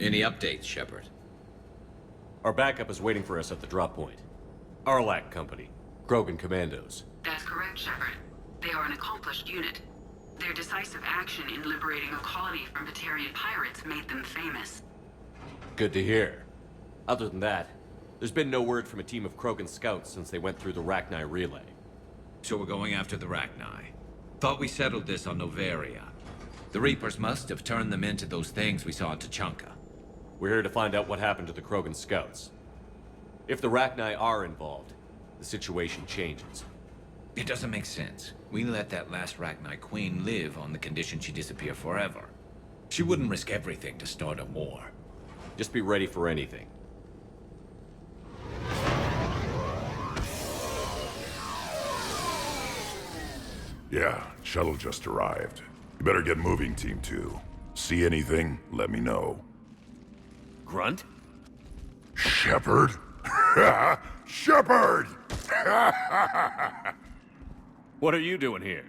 Any updates, Shepard? Our backup is waiting for us at the drop point. Arlac Company. Krogan Commandos. That's correct, Shepard. They are an accomplished unit. Their decisive action in liberating a colony from Batarian pirates made them famous. Good to hear. Other than that, there's been no word from a team of Krogan scouts since they went through the Rachni relay. So we're going after the Rachni. Thought we settled this on Noveria. The Reapers must have turned them into those things we saw in Tuchanka. We're here to find out what happened to the Krogan scouts. If the Rachni are involved, the situation changes. It doesn't make sense. We let that last Rachni queen live on the condition she disappear forever. She wouldn't risk everything to start a war. Just be ready for anything. Yeah, shuttle just arrived. You better get moving, Team 2. See anything, let me know. Grunt? Shepard? Shepard! What are you doing here?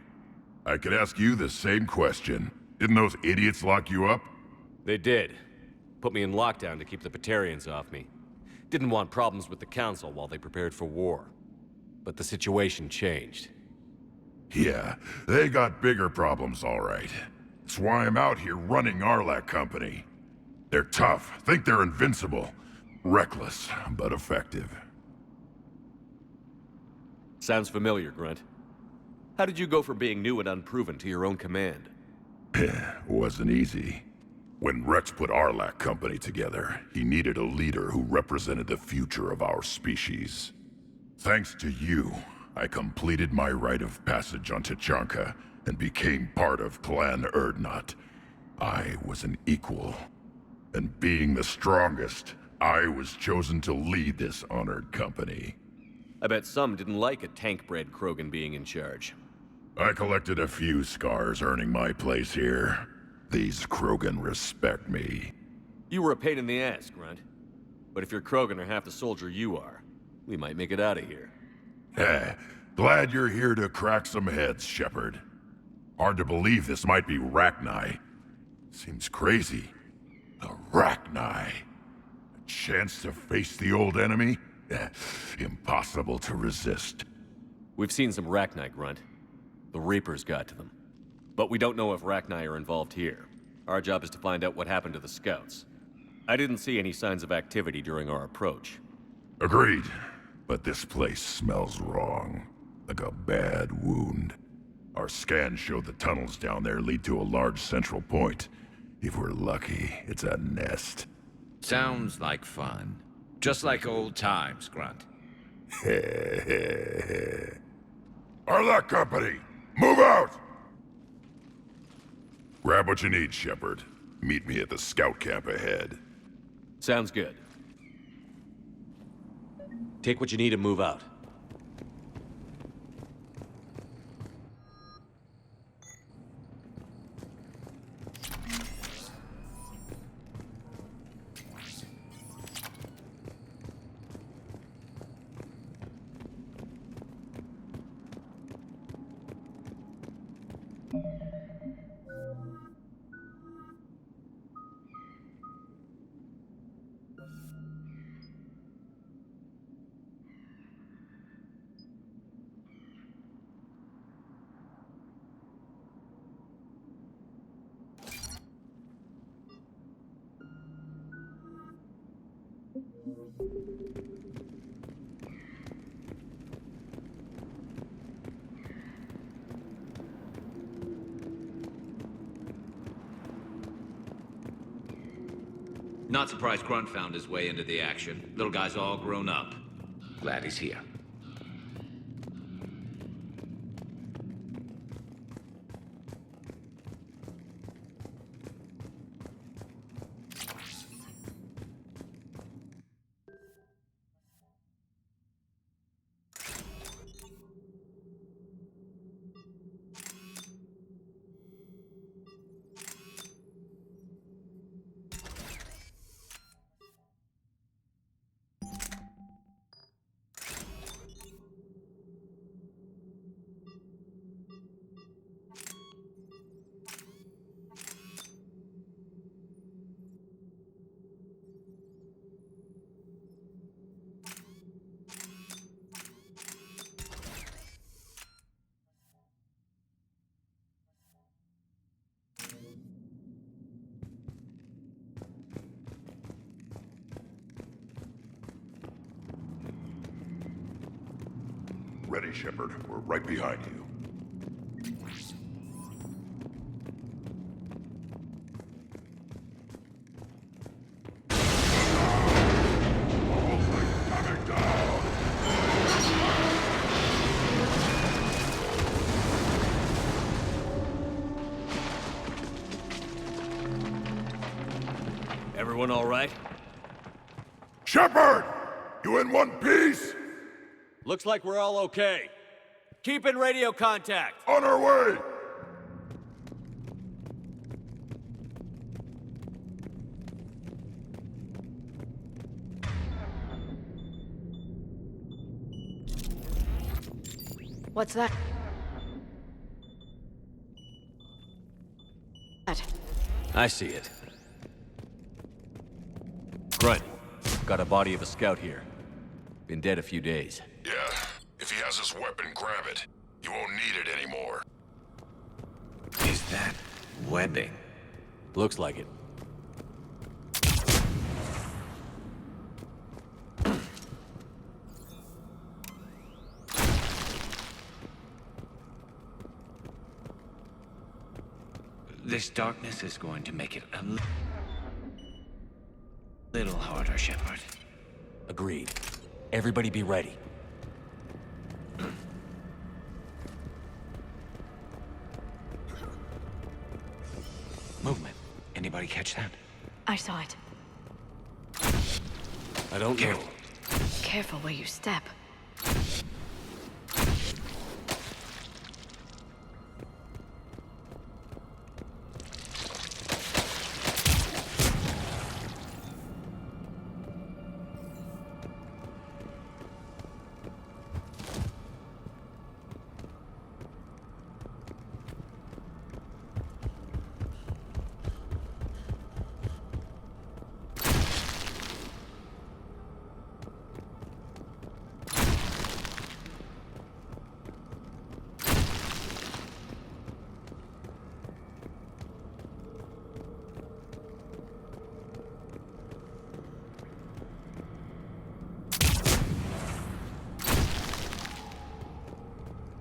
I could ask you the same question. Didn't those idiots lock you up? They did. Put me in lockdown to keep the Batarians off me. Didn't want problems with the Council while they prepared for war. But the situation changed. Yeah, they got bigger problems, all right. That's why I'm out here running Arlac Company. They're tough, think they're invincible. Reckless, but effective. Sounds familiar, Grunt. How did you go from being new and unproven to your own command? Wasn't easy. When Rex put Arlac Company together, he needed a leader who represented the future of our species. Thanks to you, I completed my rite of passage on Tuchanka and became part of Clan Urdnot. I was an equal. And being the strongest, I was chosen to lead this honored company. I bet some didn't like a tank-bred Krogan being in charge. I collected a few scars earning my place here. These Krogan respect me. You were a pain in the ass, Grunt. But if your Krogan are half the soldier you are, we might make it out of here. Glad you're here to crack some heads, Shepard. Hard to believe this might be Rachni. Seems crazy. The Rachni. A chance to face the old enemy? Impossible to resist. We've seen some Rachni, Grunt. The Reapers got to them. But we don't know if Rachni are involved here. Our job is to find out what happened to the scouts. I didn't see any signs of activity during our approach. Agreed. But this place smells wrong. Like a bad wound. Our scans show the tunnels down there lead to a large central point. If we're lucky, it's a nest. Sounds like fun. Just like old times, Grunt. Arlac Company, move out! Grab what you need, Shepard. Meet me at the scout camp ahead. Sounds good. Take what you need and move out. Not surprised Grunt found his way into the action. Little guy's all grown up. Glad he's here. Ready, Shepard. We're right behind you. Coming down! Everyone all right? Shepard! You in one piece? Looks like we're all okay. Keep in radio contact. On our way! What's that? I see it. Grunt, got a body of a scout here. Been dead a few days. Yeah, if he has his weapon, grab it. You won't need it anymore. Is that webbing? Looks like it. This darkness is going to make it a little harder, Shepard. Agreed. Everybody be ready. Movement. Anybody catch that? I saw it. I don't know. Careful. Careful where you step.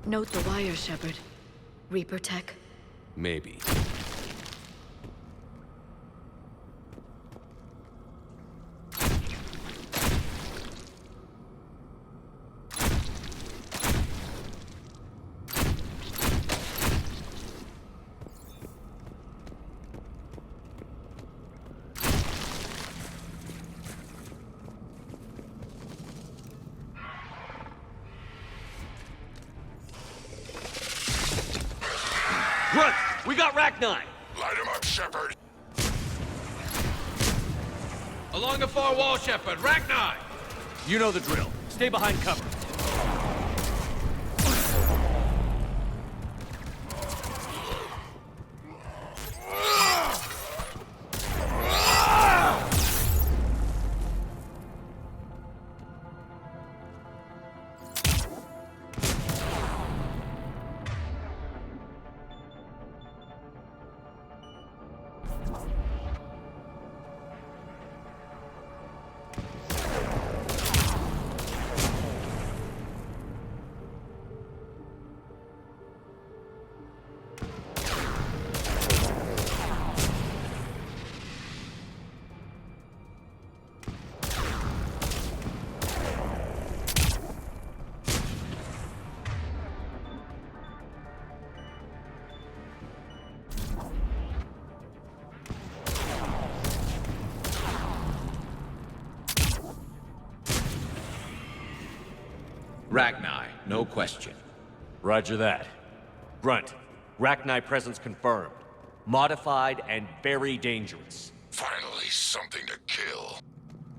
Note the wire, Shepard. Reaper tech. Maybe. Grunt! We got Rachni! Light him up, Shepard. Along the far wall, Shepard. Rachni! You know the drill. Stay behind cover. Ragni, no question. Roger that. Grunt, Rachni presence confirmed. Modified and very dangerous. Finally, something to kill.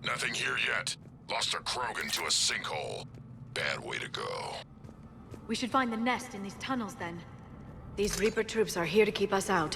Nothing here yet. Lost a Krogan to a sinkhole. Bad way to go. We should find the nest in these tunnels then. These Reaper troops are here to keep us out.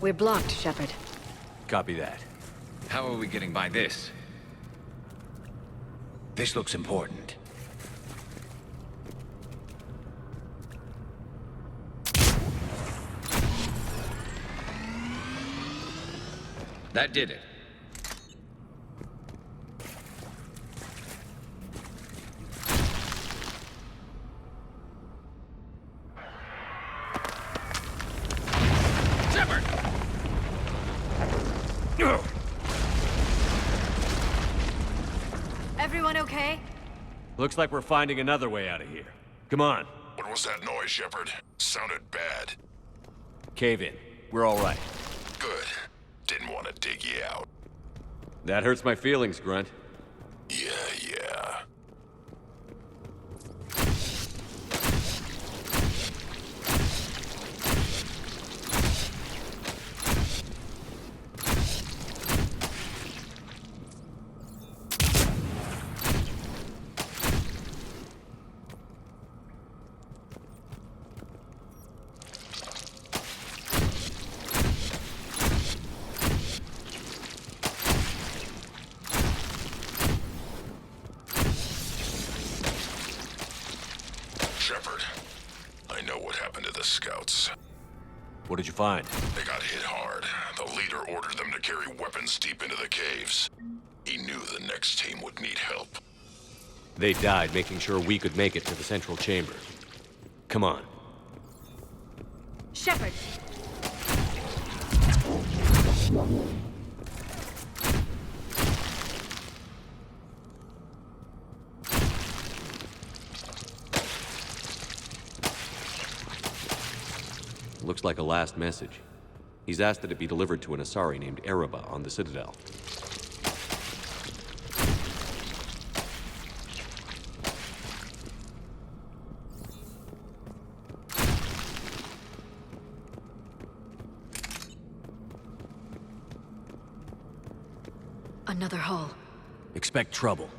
We're blocked, Shepard. Copy that. How are we getting by this? This looks important. That did it. Shepard! Everyone okay? Looks like we're finding another way out of here. Come on. What was that noise, Shepard? Sounded bad. Cave in. We're all right. Good. Didn't want to dig you out. That hurts my feelings, Grunt. Yeah. Shepard, I know what happened to the scouts. What did you find? They got hit hard. The leader ordered them to carry weapons deep into the caves. He knew the next team would need help. They died making sure we could make it to the central chamber. Come on. Shepard! Looks like a last message. He's asked that it be delivered to an Asari named Ereba on the Citadel. Another hole. Expect trouble.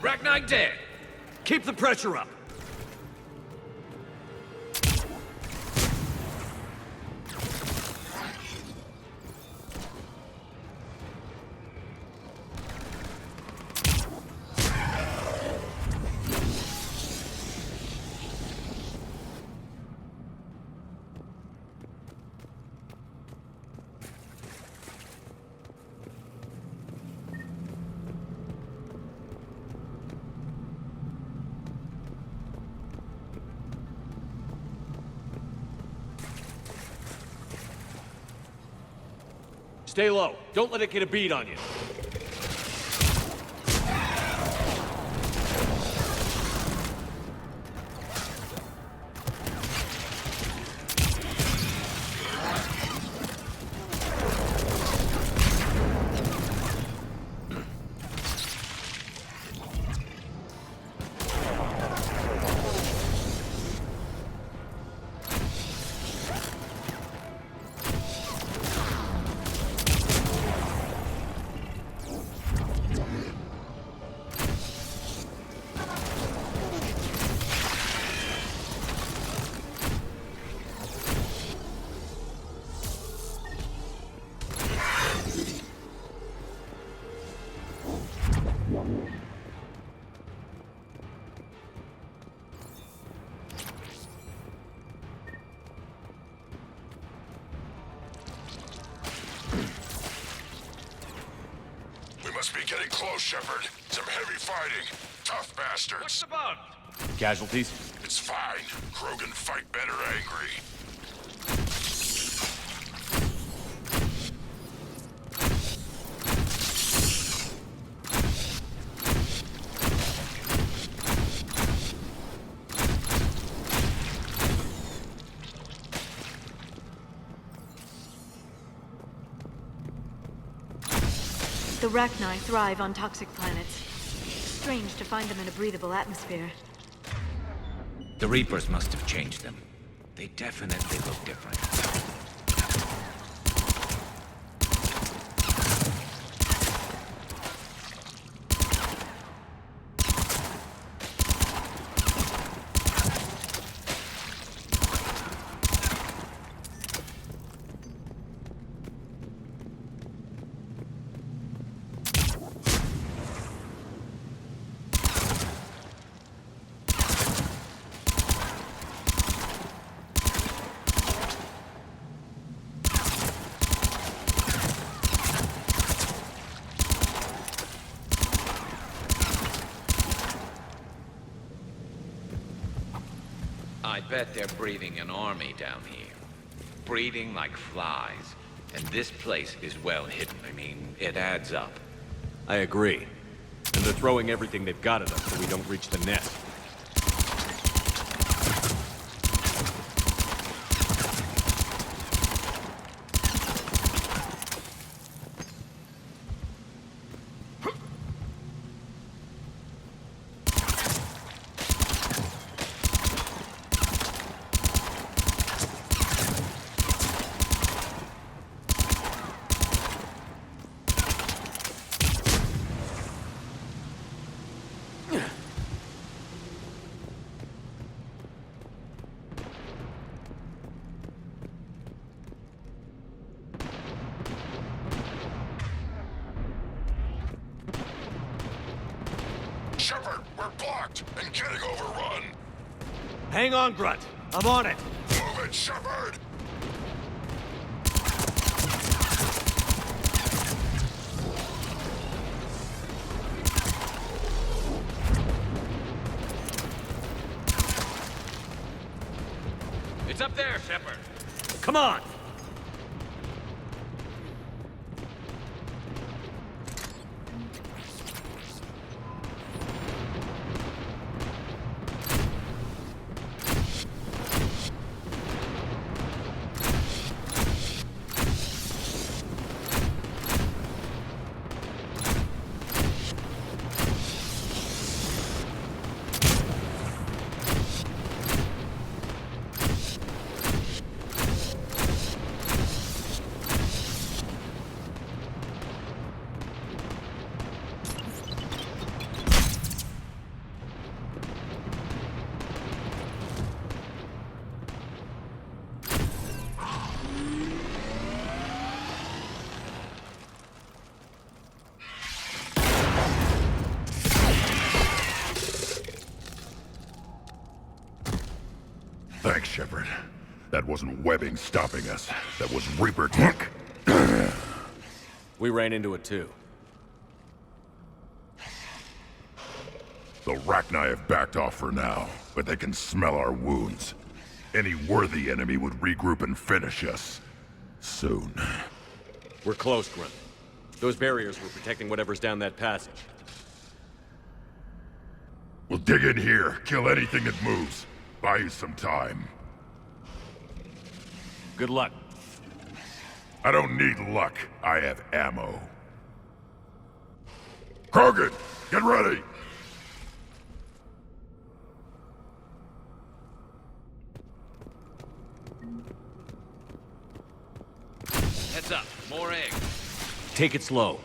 Ragnar dead! Keep the pressure up! Stay low. Don't let it get a bead on you. Must be getting close, Shepard. Some heavy fighting. Tough bastards. What's the bug? Casualties? It's fine. Krogan fight better angry. The Rachni thrive on toxic planets. Strange to find them in a breathable atmosphere. The Reapers must have changed them. They definitely look different. I bet they're breeding an army down here. Breeding like flies. And this place is well hidden. I mean, it adds up. I agree. And they're throwing everything they've got at us so we don't reach the nest. Shepard, we're blocked and getting overrun. Hang on, Grunt. I'm on it. Move it, Shepard! It's up there, Shepard. Come on! Thanks, Shepard. That wasn't webbing stopping us. That was Reaper tech. We ran into it too. The Rachni have backed off for now, but they can smell our wounds. Any worthy enemy would regroup and finish us. Soon. We're close, Grunt. Those barriers were protecting whatever's down that passage. We'll dig in here, kill anything that moves. Buy you some time. Good luck. I don't need luck. I have ammo. Krogan, get ready! Heads up, more eggs. Take it slow.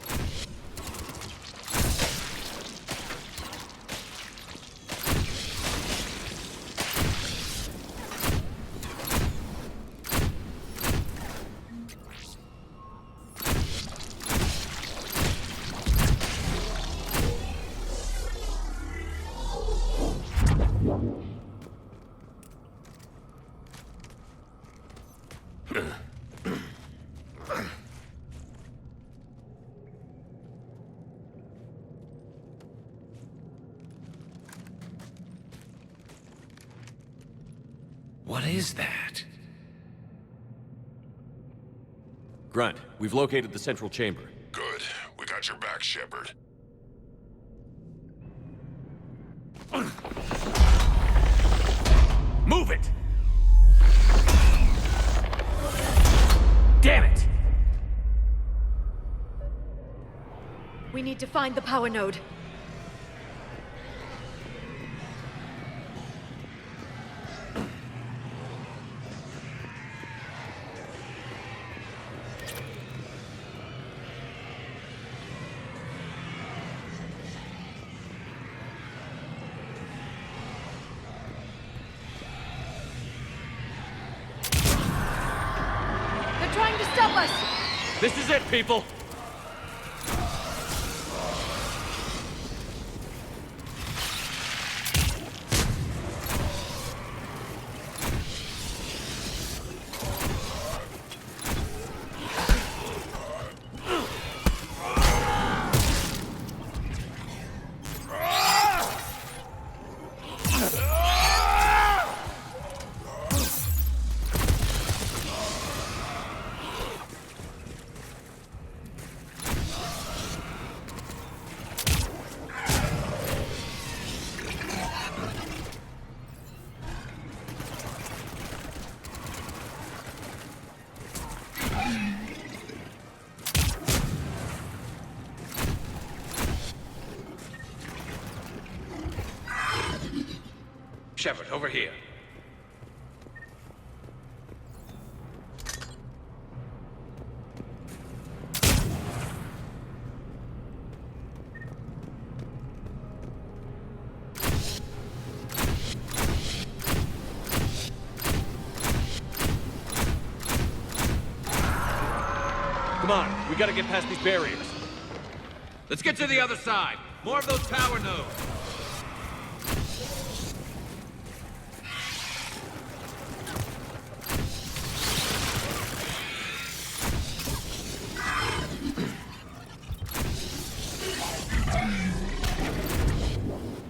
What is that? Grunt, we've located the central chamber. Good. We got your back, Shepard. Move it! Damn it! We need to find the power node. They're trying to stop us! This is it, people! Shepard, over here. Come on, we gotta get past these barriers. Let's get to the other side. More of those power nodes.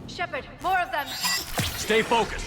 Shepard, more of them! Stay focused.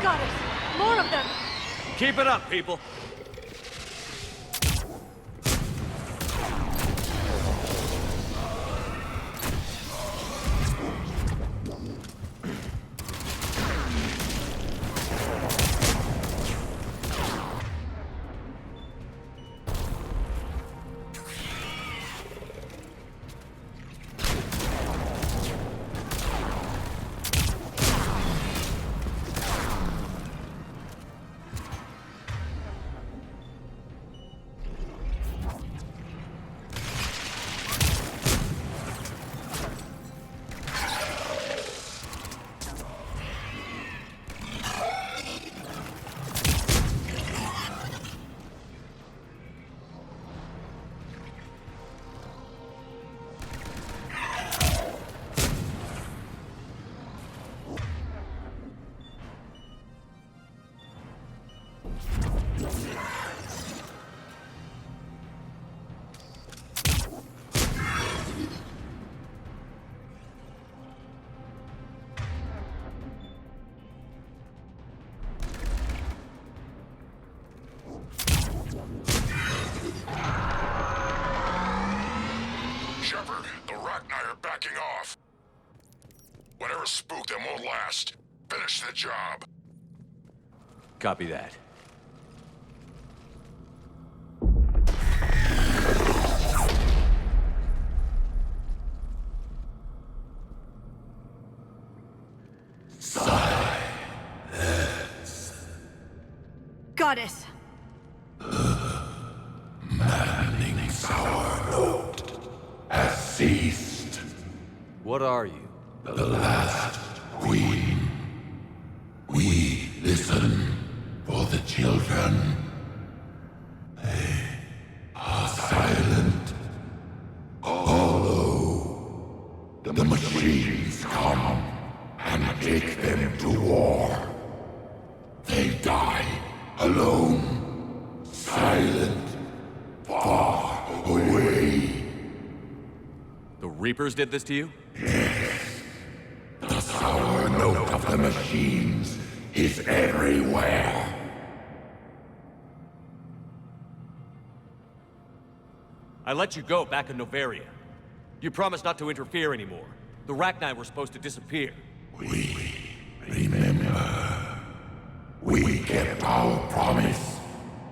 Got it! More of them! Keep it up, people! Shepard, the Rachni are backing off. Whatever spooked them won't last. Finish the job. Copy that. Goddess! Maddening sour note has ceased. What are you? The last queen. We listen for the children. They are silent. Although the machines come and take them to war, they die alone, silent, far away. The Reapers did this to you? The sour note of the machines is everywhere. I let you go back in Novaria. You promised not to interfere anymore. The Rachni were supposed to disappear. We remember. We kept our promise.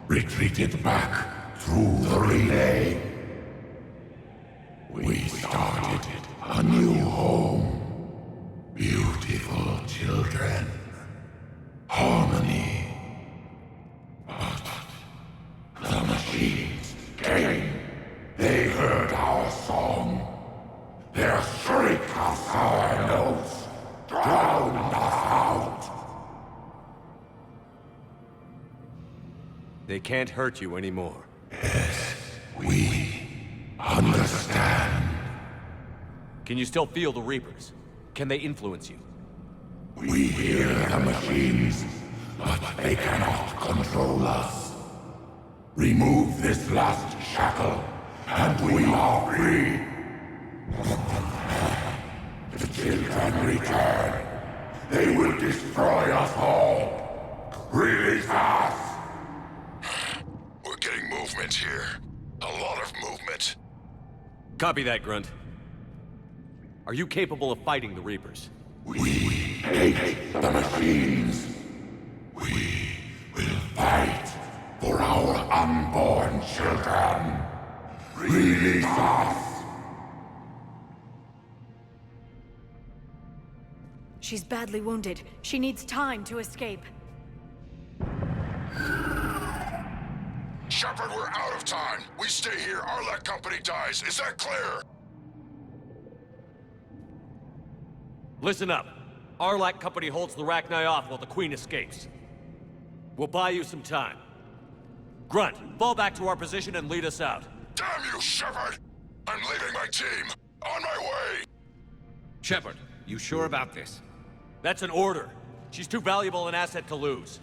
Retreated back through the relay. We started a new home. Beautiful children. Harmony. But the machines came. They heard our song. Their shriek of sour notes drowned us out. They can't hurt you anymore. Yes, we understand. Can you still feel the Reapers? Can they influence you? We hear the machines, but they cannot control us. Remove this last shackle, and we are free. The children return. They will destroy us all. Release us! We're getting movement here. A lot of movement. Copy that, Grunt. Are you capable of fighting the Reapers? We hate the machines. We will fight for our unborn children. Release us! She's badly wounded. She needs time to escape. Shepard, we're out of time. We stay here, Arlec Company dies. Is that clear? Listen up. Arlec Company holds the Rachni off while the Queen escapes. We'll buy you some time. Grunt, fall back to our position and lead us out. Damn you, Shepard! I'm leaving my team. On my way! Shepard, you sure about this? That's an order. She's too valuable an asset to lose.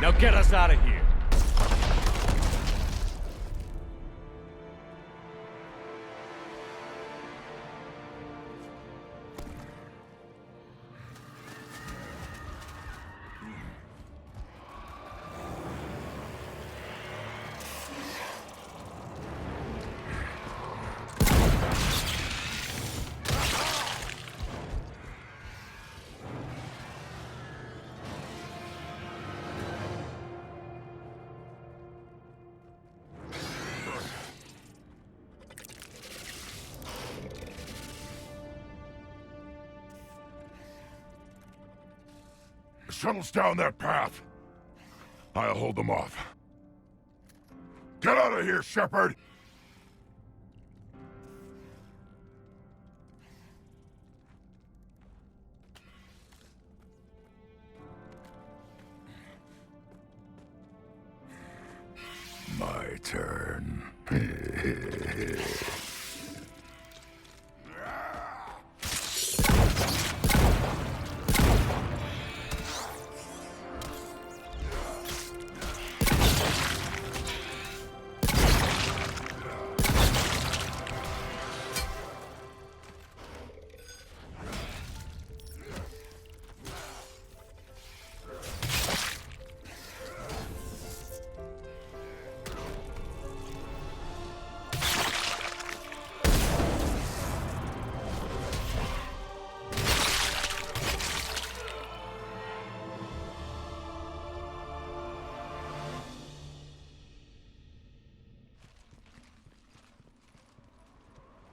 Now get us out of here! The shuttle's down that path. I'll hold them off. Get out of here, Shepard! My turn.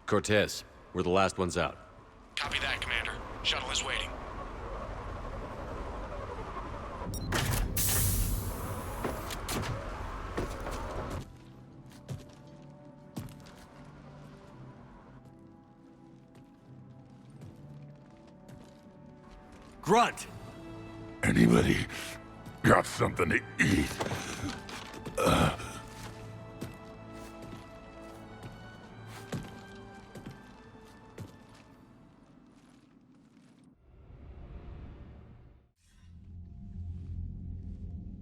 Cortez, we're the last ones out. Copy that, Commander. Shuttle is waiting. Grunt! Anybody got something to eat?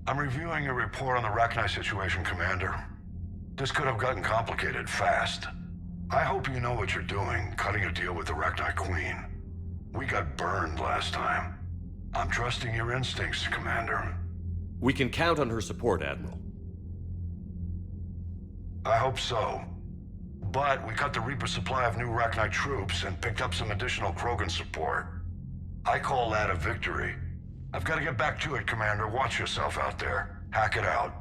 I'm reviewing your report on the Rachni situation, Commander. This could have gotten complicated fast. I hope you know what you're doing, cutting a deal with the Rachni Queen. We got burned last time. I'm trusting your instincts, Commander. We can count on her support, Admiral. I hope so. But we cut the Reaper supply of new Rachni troops and picked up some additional Krogan support. I call that a victory. I've got to get back to it, Commander. Watch yourself out there. Hack it out.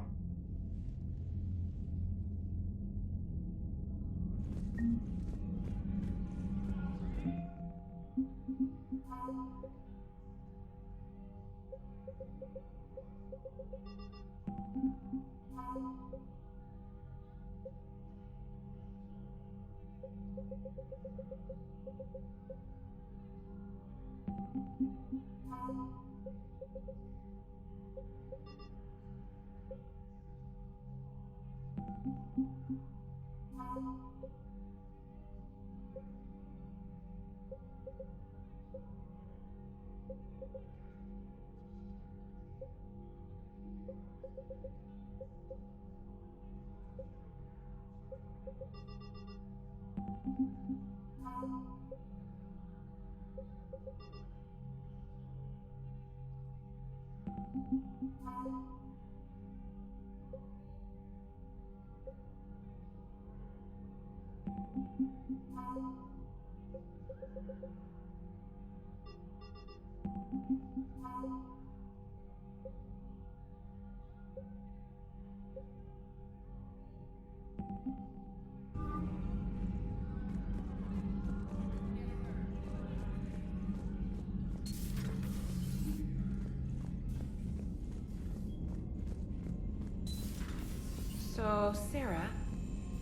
So, Sarah,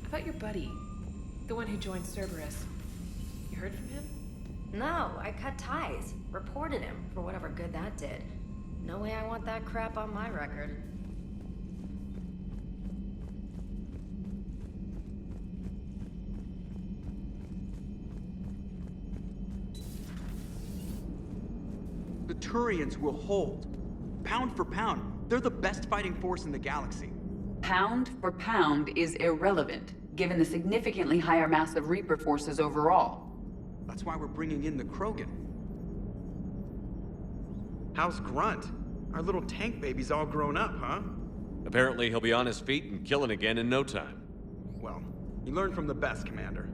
about your buddy, the one who joined Cerberus. You heard from him? No, I cut ties. Reported him, for whatever good that did. No way I want that crap on my record. The Turians will hold, pound for pound. They're the best fighting force in the galaxy. Pound for pound is irrelevant, given the significantly higher mass of Reaper forces overall. That's why we're bringing in the Krogan. How's Grunt? Our little tank baby's all grown up, huh? Apparently he'll be on his feet and killing again in no time. Well, he learned from the best, Commander.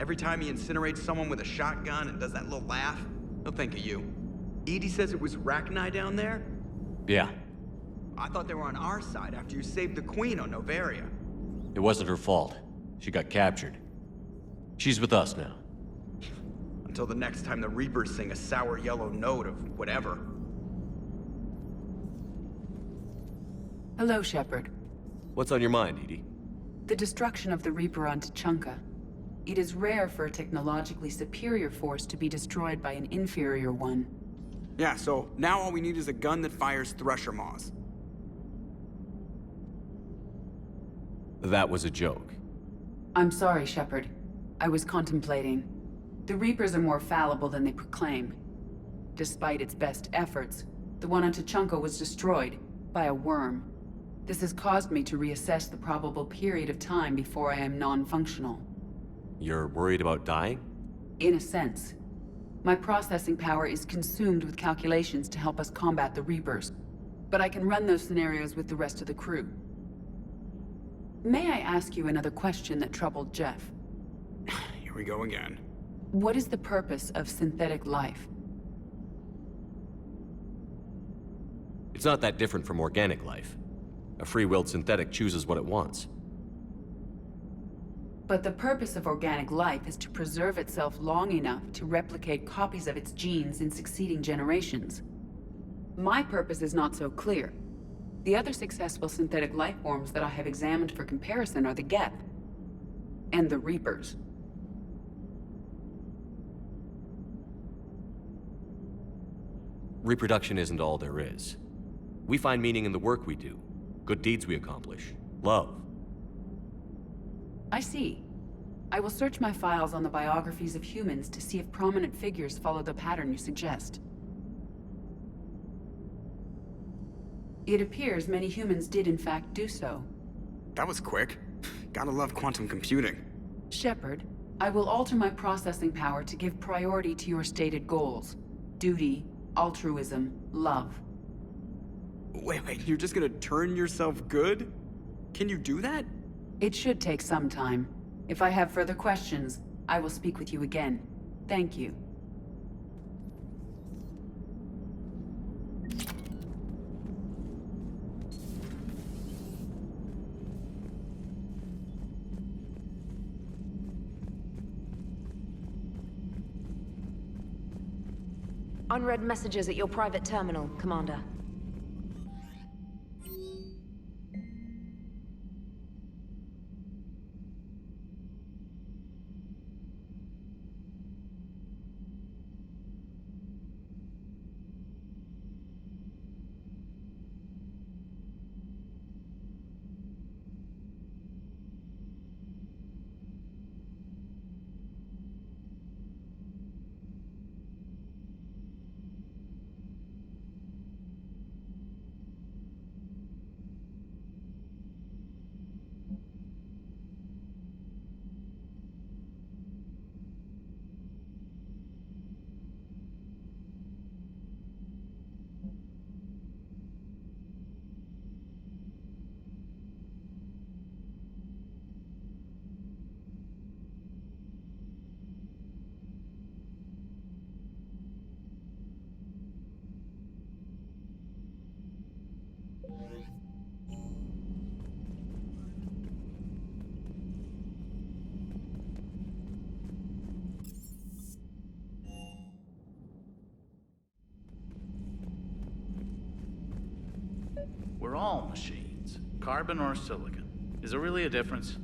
Every time he incinerates someone with a shotgun and does that little laugh, he'll think of you. Edie says it was Rachni down there? Yeah, I thought they were on our side after you saved the Queen on Novaria. it wasn't her fault. She got captured. She's with us now. Until the next time the Reapers sing a sour yellow note of whatever. Hello, Shepard. What's on your mind, Edie? The destruction of the Reaper on Tuchanka. It is rare for a technologically superior force to be destroyed by an inferior one. Yeah, so now all we need is a gun that fires Thresher Maws. That was a joke. I'm sorry, Shepard. I was contemplating. The Reapers are more fallible than they proclaim. Despite its best efforts, the one on Tuchanka was destroyed by a worm. This has caused me to reassess the probable period of time before I am non-functional. You're worried about dying? In a sense. My processing power is consumed with calculations to help us combat the Reapers, but I can run those scenarios with the rest of the crew. May I ask you another question that troubled Jeff? Here we go again. What is the purpose of synthetic life? It's not that different from organic life. A free-willed synthetic chooses what it wants. But the purpose of organic life is to preserve itself long enough to replicate copies of its genes in succeeding generations. My purpose is not so clear. The other successful synthetic life forms that I have examined for comparison are the Geth and the Reapers. Reproduction isn't all there is. We find meaning in the work we do, good deeds we accomplish, love. I see. I will search my files on the biographies of humans to see if prominent figures follow the pattern you suggest. It appears many humans did in fact do so. That was quick. Gotta love quantum computing. Shepard, I will alter my processing power to give priority to your stated goals. Duty, altruism, love. Wait, you're just gonna turn yourself good? Can you do that? It should take some time. If I have further questions, I will speak with you again. Thank you. Unread messages at your private terminal, Commander. We're all machines, carbon or silicon. Is there really a difference?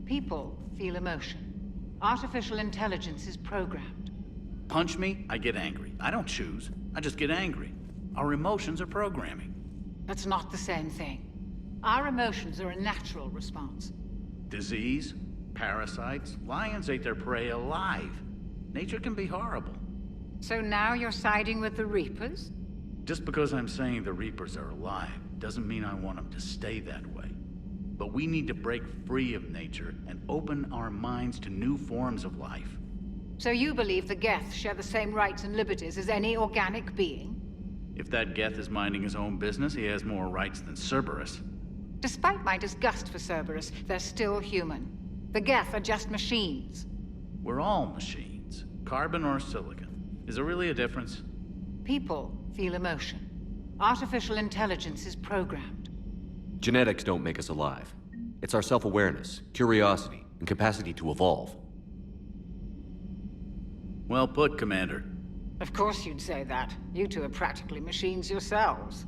People feel emotion. Artificial intelligence is programmed. Punch me, I get angry. I don't choose. I just get angry. Our emotions are programming. That's not the same thing. Our emotions are a natural response. Disease, parasites, lions ate their prey alive. Nature can be horrible. So now you're siding with the Reapers? Just because I'm saying the Reapers are alive doesn't mean I want them to stay that way. But we need to break free of nature and open our minds to new forms of life. So you believe the Geth share the same rights and liberties as any organic being? If that Geth is minding his own business, he has more rights than Cerberus. Despite my disgust for Cerberus, they're still human. The Geth are just machines. We're all machines. Carbon or silicon. Is there really a difference? People feel emotion. Artificial intelligence is programmed. Genetics don't make us alive. It's our self-awareness, curiosity, and capacity to evolve. Well put, Commander. Of course you'd say that. You two are practically machines yourselves.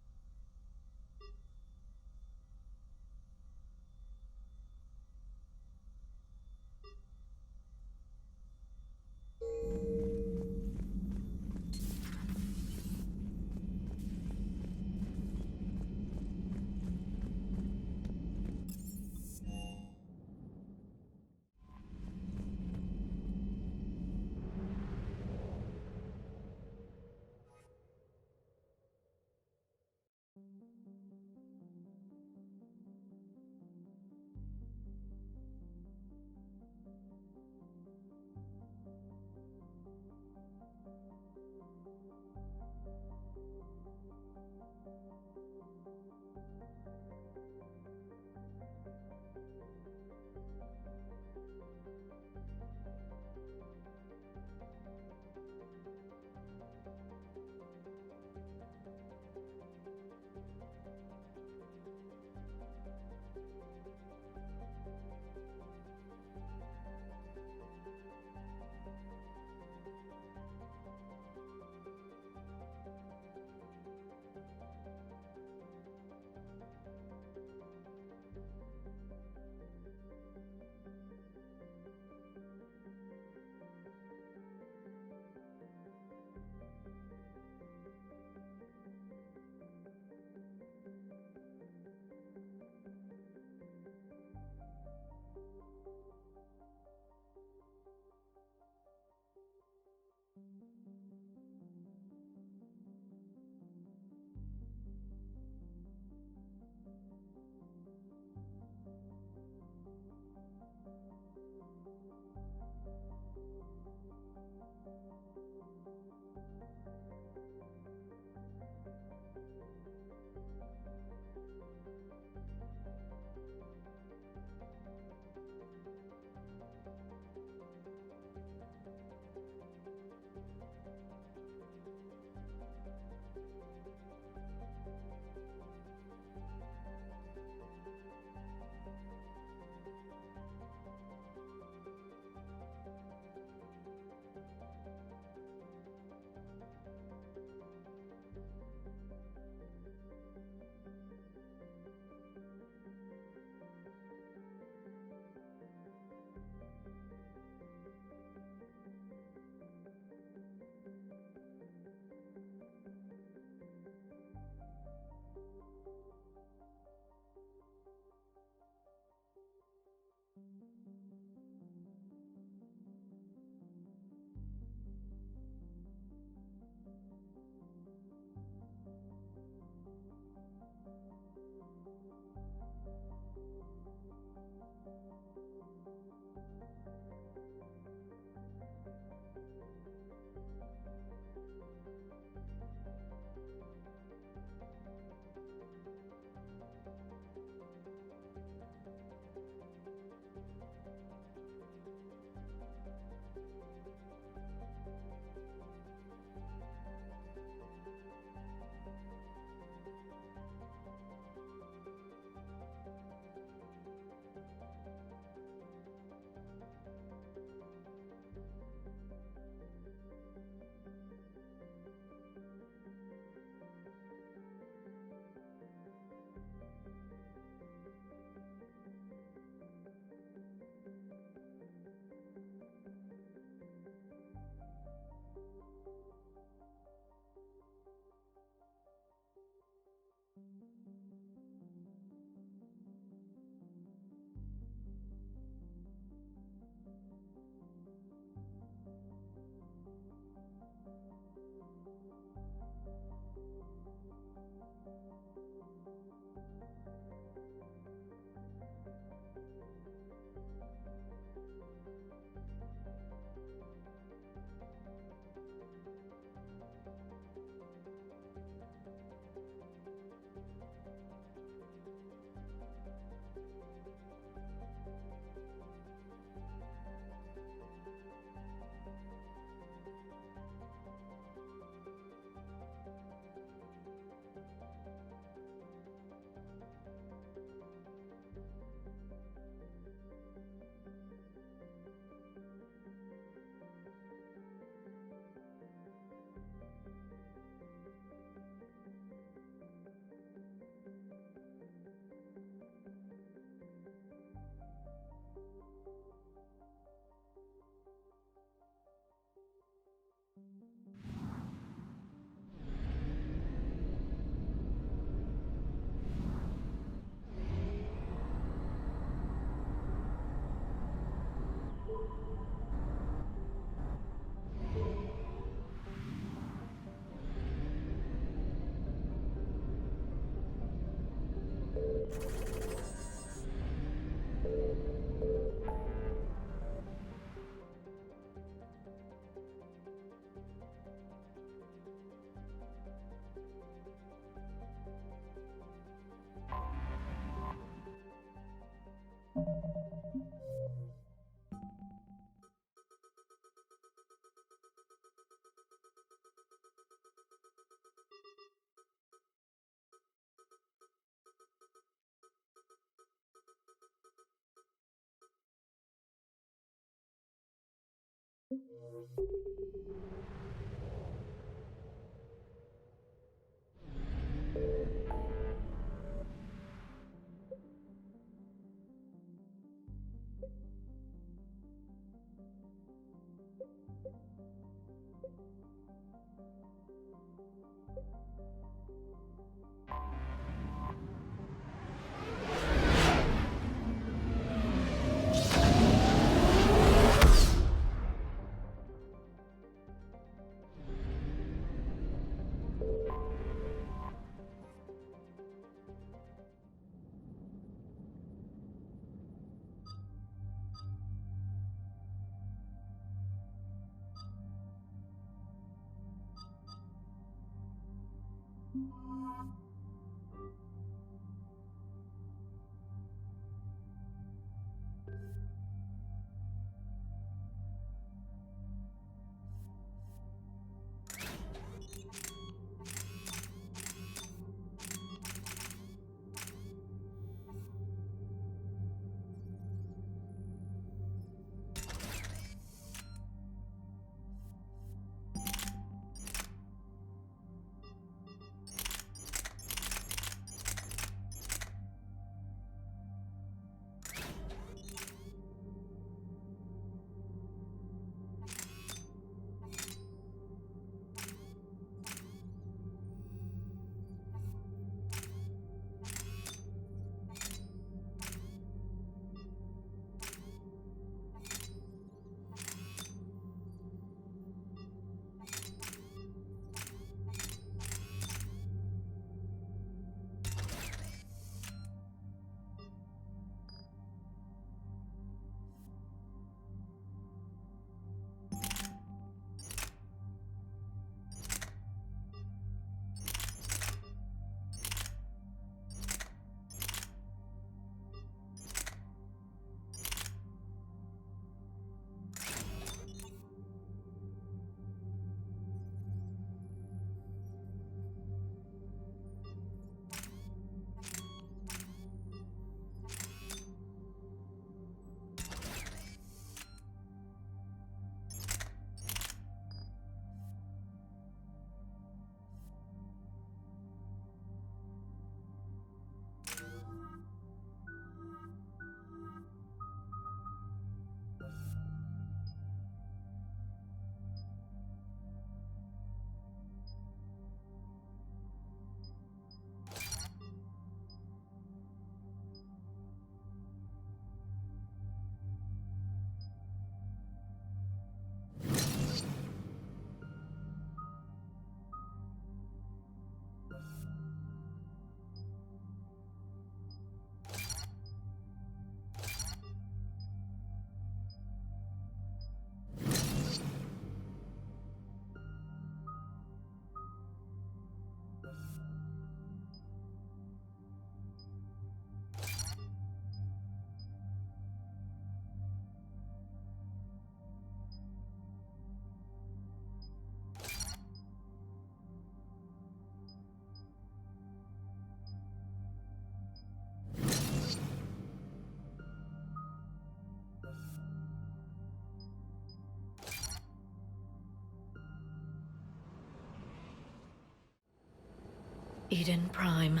Eden Prime.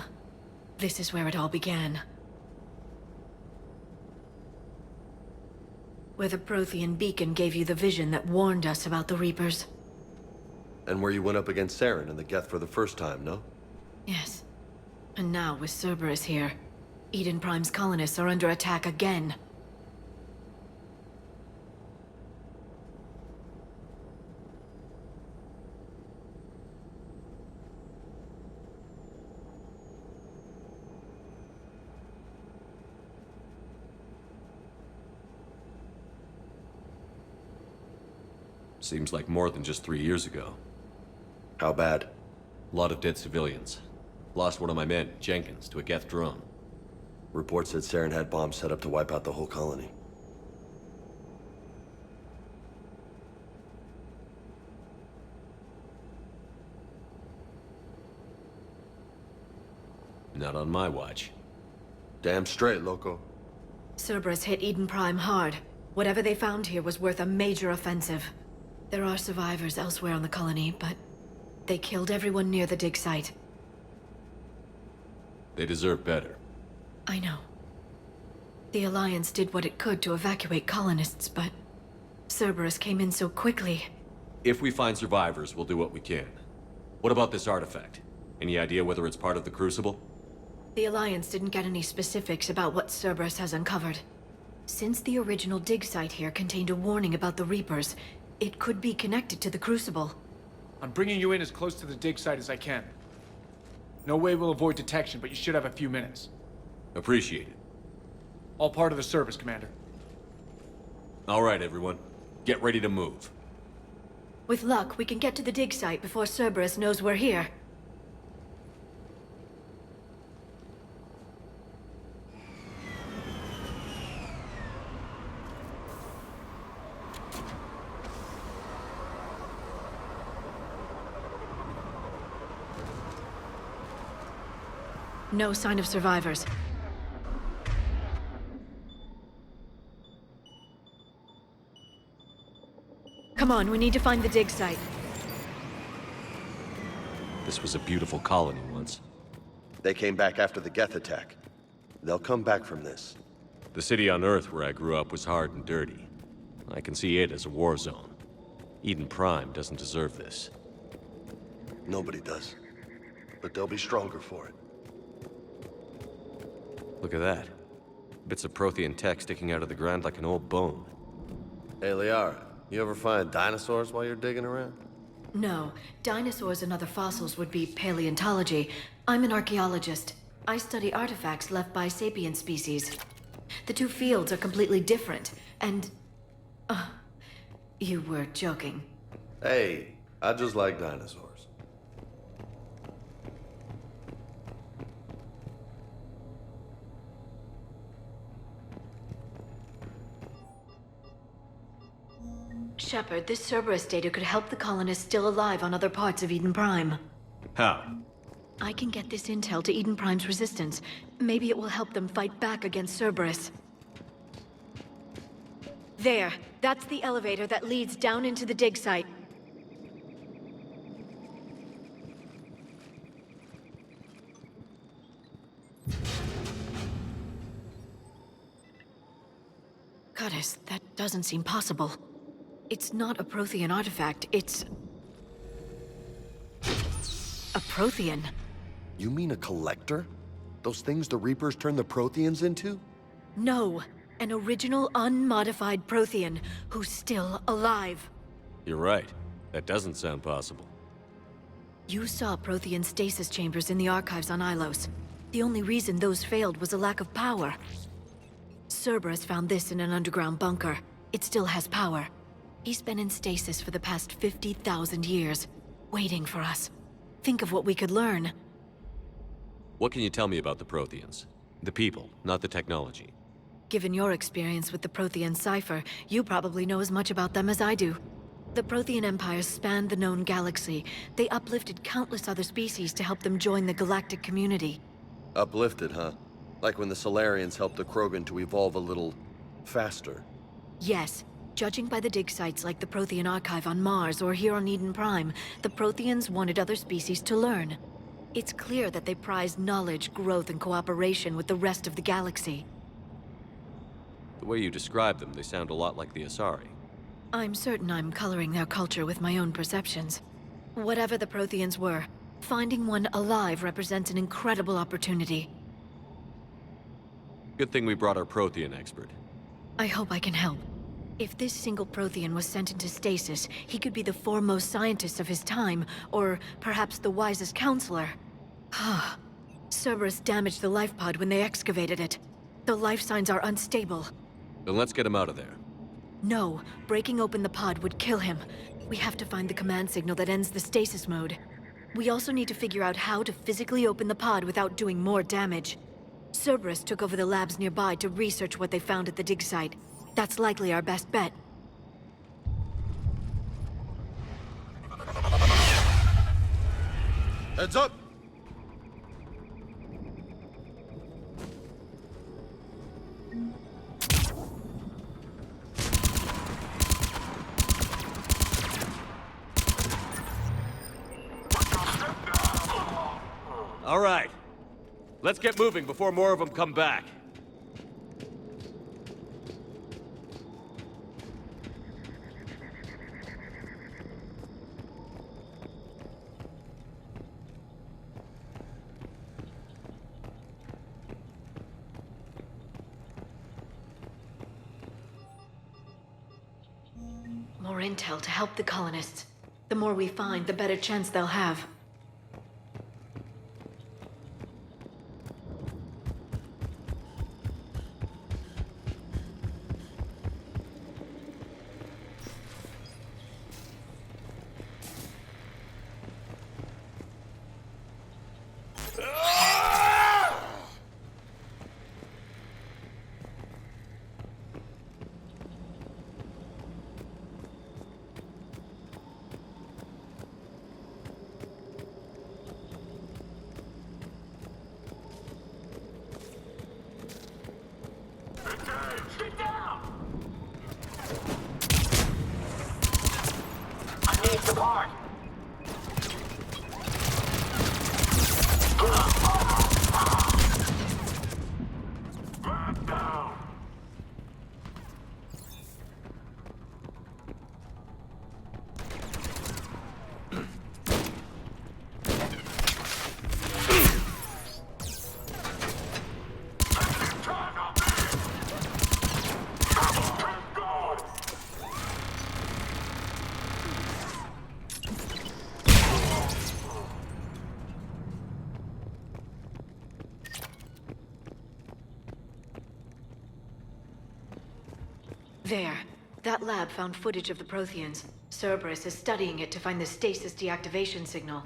This is where it all began. Where the Prothean beacon gave you the vision that warned us about the Reapers. And where you went up against Saren and the Geth for the first time, no? Yes. And now, with Cerberus here, Eden Prime's colonists are under attack again. Seems like more than just 3 years ago. How bad? A lot of dead civilians. Lost one of my men, Jenkins, to a Geth drone. Reports said Saren had bombs set up to wipe out the whole colony. Not on my watch. Damn straight, loco. Cerberus hit Eden Prime hard. Whatever they found here was worth a major offensive. There are survivors elsewhere on the colony, but they killed everyone near the dig site. They deserve better. I know. The Alliance did what it could to evacuate colonists, but Cerberus came in so quickly. If we find survivors, we'll do what we can. What about this artifact? Any idea whether it's part of the Crucible? The Alliance didn't get any specifics about what Cerberus has uncovered. Since the original dig site here contained a warning about the Reapers, it could be connected to the Crucible. I'm bringing you in as close to the dig site as I can. No way we'll avoid detection, but you should have a few minutes. Appreciate it. All part of the service, Commander. All right, everyone. Get ready to move. With luck, we can get to the dig site before Cerberus knows we're here. No sign of survivors. Come on, we need to find the dig site. This was a beautiful colony once. They came back after the Geth attack. They'll come back from this. The city on Earth where I grew up was hard and dirty. I can see it as a war zone. Eden Prime doesn't deserve this. Nobody does. But they'll be stronger for it. Look at that. Bits of Prothean tech sticking out of the ground like an old bone. Hey, Liara, you ever find dinosaurs while you're digging around? No. Dinosaurs and other fossils would be paleontology. I'm an archaeologist. I study artifacts left by sapient species. The two fields are completely different, and... you were joking. Hey, I just like dinosaurs. Shepard, this Cerberus data could help the colonists still alive on other parts of Eden Prime. How? I can get this intel to Eden Prime's resistance. Maybe it will help them fight back against Cerberus. There. That's the elevator that leads down into the dig site. Goddess, that doesn't seem possible. It's not a Prothean artifact, it's... a Prothean. You mean a collector? Those things the Reapers turned the Protheans into? No, an original unmodified Prothean who's still alive. You're right. That doesn't sound possible. You saw Prothean stasis chambers in the archives on Ilos. The only reason those failed was a lack of power. Cerberus found this in an underground bunker. It still has power. He's been in stasis for the past 50,000 years, waiting for us. Think of what we could learn. What can you tell me about the Protheans? The people, not the technology. Given your experience with the Prothean cipher, you probably know as much about them as I do. The Prothean empires spanned the known galaxy. They uplifted countless other species to help them join the galactic community. Uplifted, huh? Like when the Solarians helped the Krogan to evolve a little... faster. Yes. Judging by the dig sites like the Prothean Archive on Mars or here on Eden Prime, the Protheans wanted other species to learn. It's clear that they prized knowledge, growth, and cooperation with the rest of the galaxy. The way you describe them, they sound a lot like the Asari. I'm certain I'm coloring their culture with my own perceptions. Whatever the Protheans were, finding one alive represents an incredible opportunity. Good thing we brought our Prothean expert. I hope I can help. If this single Prothean was sent into stasis, he could be the foremost scientist of his time, or perhaps the wisest counselor. Cerberus damaged the life pod when they excavated it. The life signs are unstable. Then let's get him out of there. No, breaking open the pod would kill him. We have to find the command signal that ends the stasis mode. We also need to figure out how to physically open the pod without doing more damage. Cerberus took over the labs nearby to research what they found at the dig site. That's likely our best bet. Heads up! All right. Let's get moving before more of them come back. More intel to help the colonists. The more we find, the better chance they'll have. There. That lab found footage of the Protheans. Cerberus is studying it to find the stasis deactivation signal.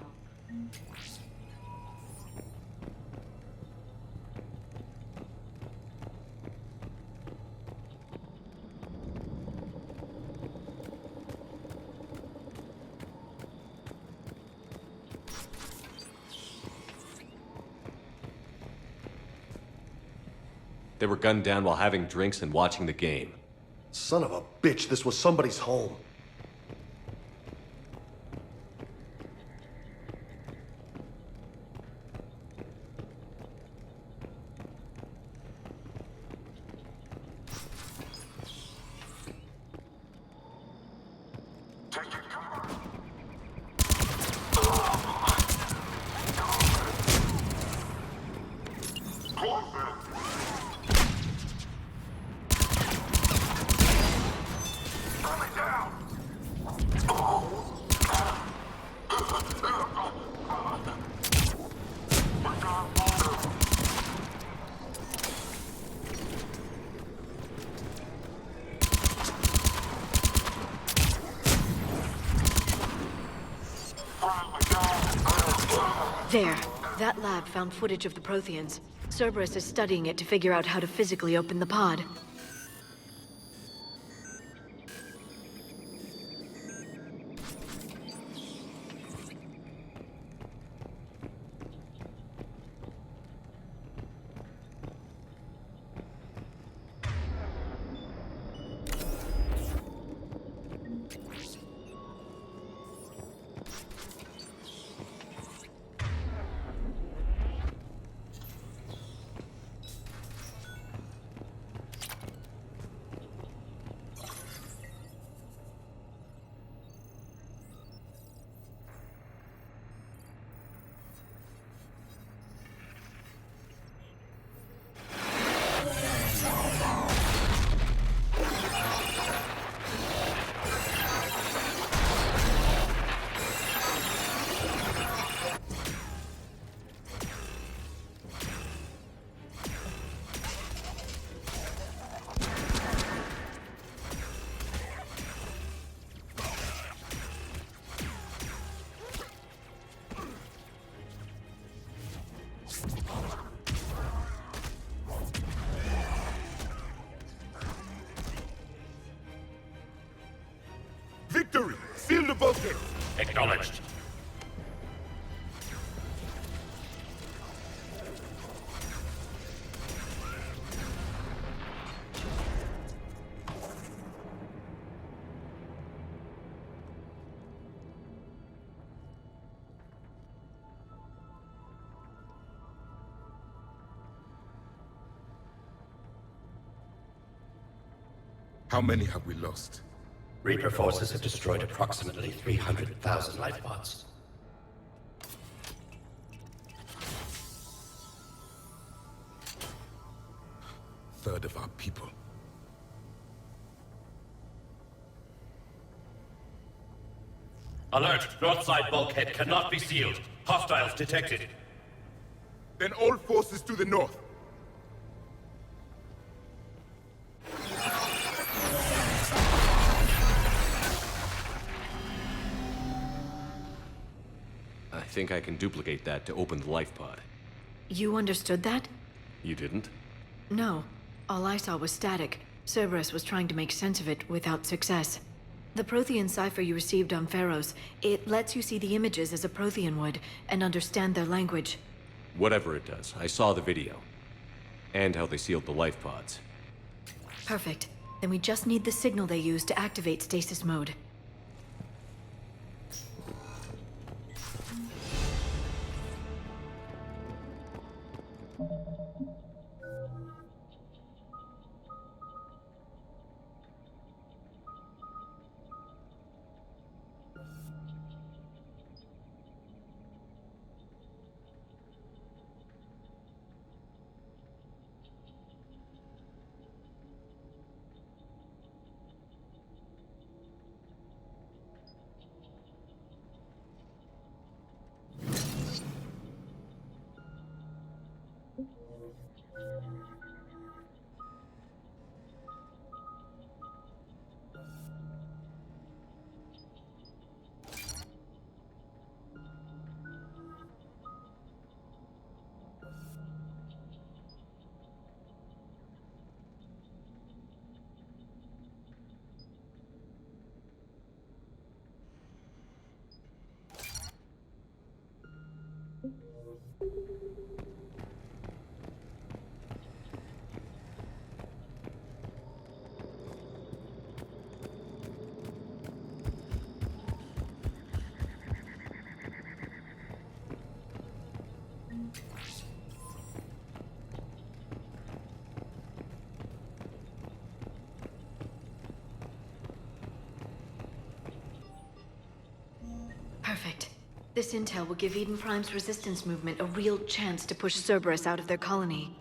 They were gunned down while having drinks and watching the game. Son of a bitch, this was somebody's home. There. That lab found footage of the Protheans. Cerberus is studying it to figure out how to physically open the pod. Acknowledged. How many have we lost? Reaper forces have destroyed approximately 300,000 life pods. Third of our people. Alert! North side bulkhead cannot be sealed. Hostiles detected. Then all forces to the north. I think I can duplicate that to open the life pod. You understood that? You didn't? No. All I saw was static. Cerberus was trying to make sense of it without success. The Prothean cipher you received on Pharaohs, it lets you see the images as a Prothean would, and understand their language. Whatever it does, I saw the video. And how they sealed the life pods. Perfect. Then we just need the signal they used to activate stasis mode. Perfect. This intel will give Eden Prime's resistance movement a real chance to push Cerberus out of their colony.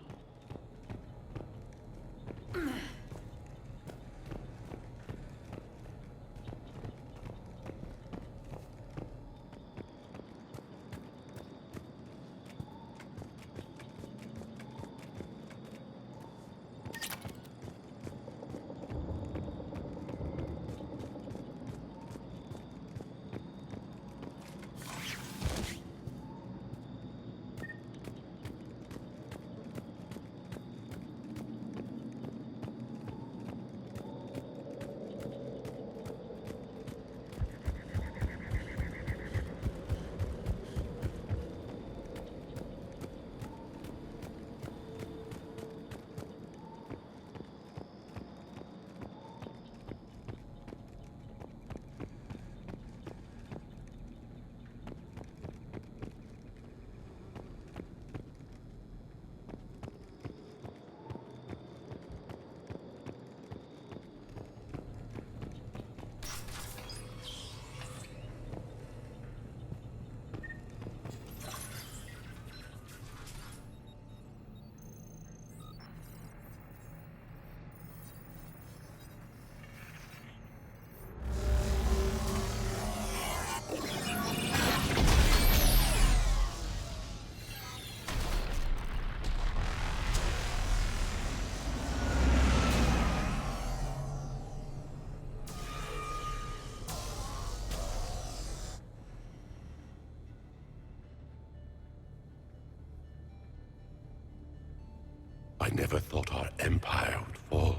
I never thought our empire would fall.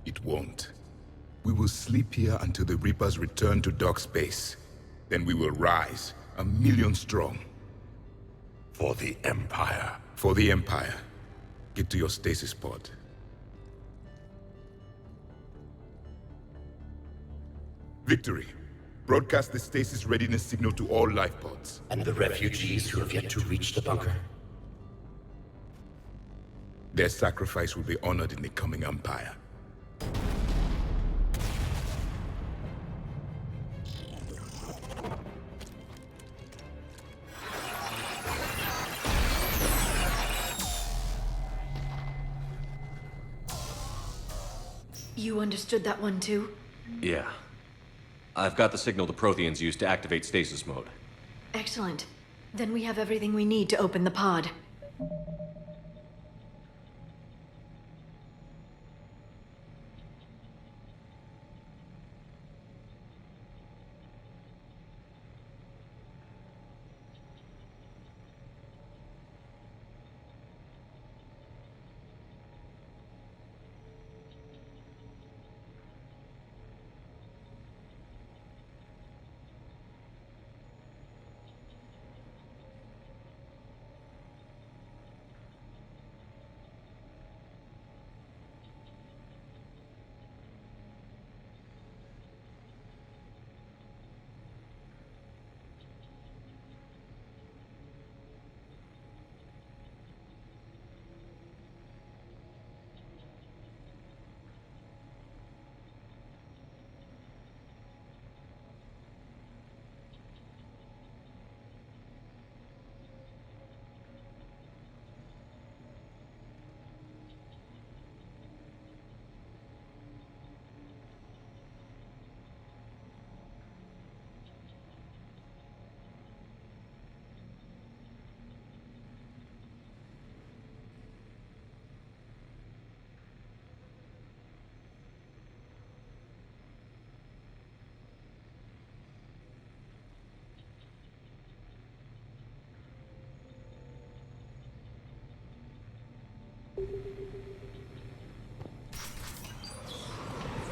It won't. We will sleep here until the Reapers return to dock space. Then we will rise, 1,000,000 strong. For the Empire. For the Empire. Get to your stasis pod. Victory. Broadcast the stasis readiness signal to all life pods. And the refugees who have yet to reach the bunker. Their sacrifice will be honored in the coming Empire. You understood that one too? Yeah. I've got the signal the Protheans used to activate stasis mode. Excellent. Then we have everything we need to open the pod.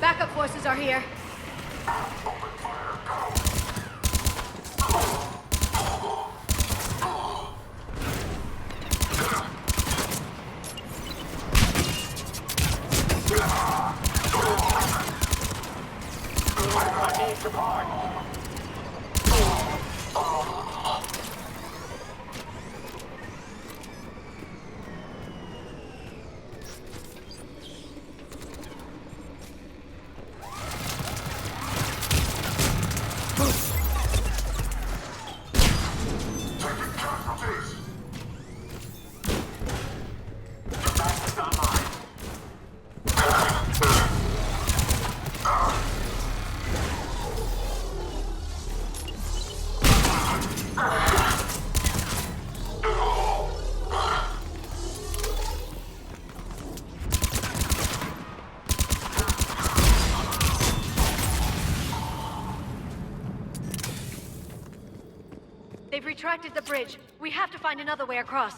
Backup forces are here. They've retracted the bridge. We have to find another way across.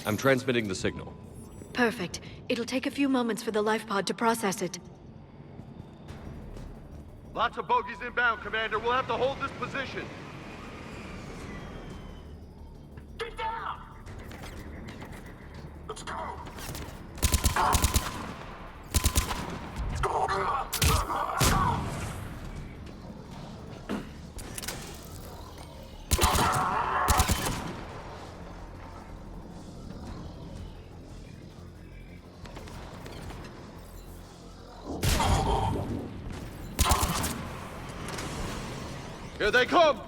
I'm transmitting the signal. Perfect. It'll take a few moments for the life pod to process it. Lots of bogies inbound, Commander. We'll have to hold this position. Get down! Let's go! Here they come!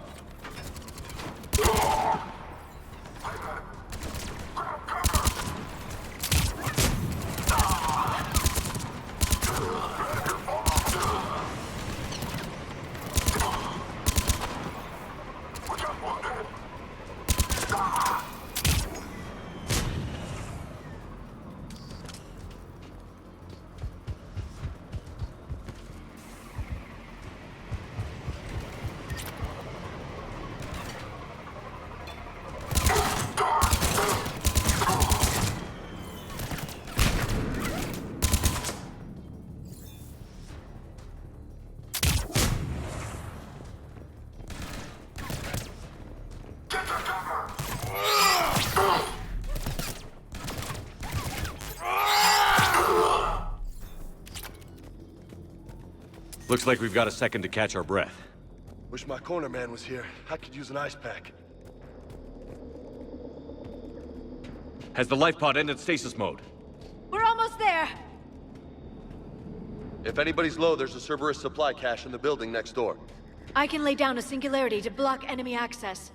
Looks like we've got a second to catch our breath. Wish my corner man was here. I could use an ice pack. Has the life pod ended stasis mode? We're almost there! If anybody's low, there's a Cerberus supply cache in the building next door. I can lay down a singularity to block enemy access.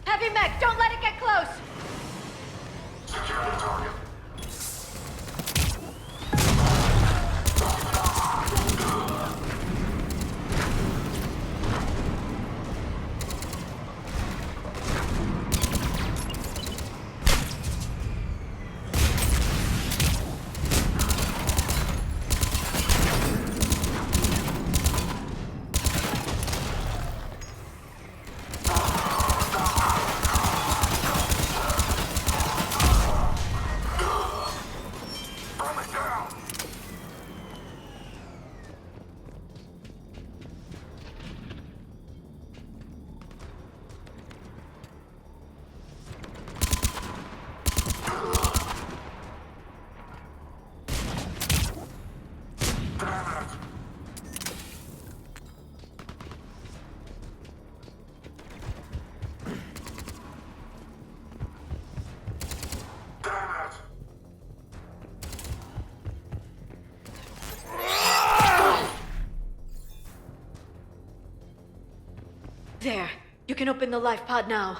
Heavy mech, don't let it get close! Secure the target. There. You can open the life pod now.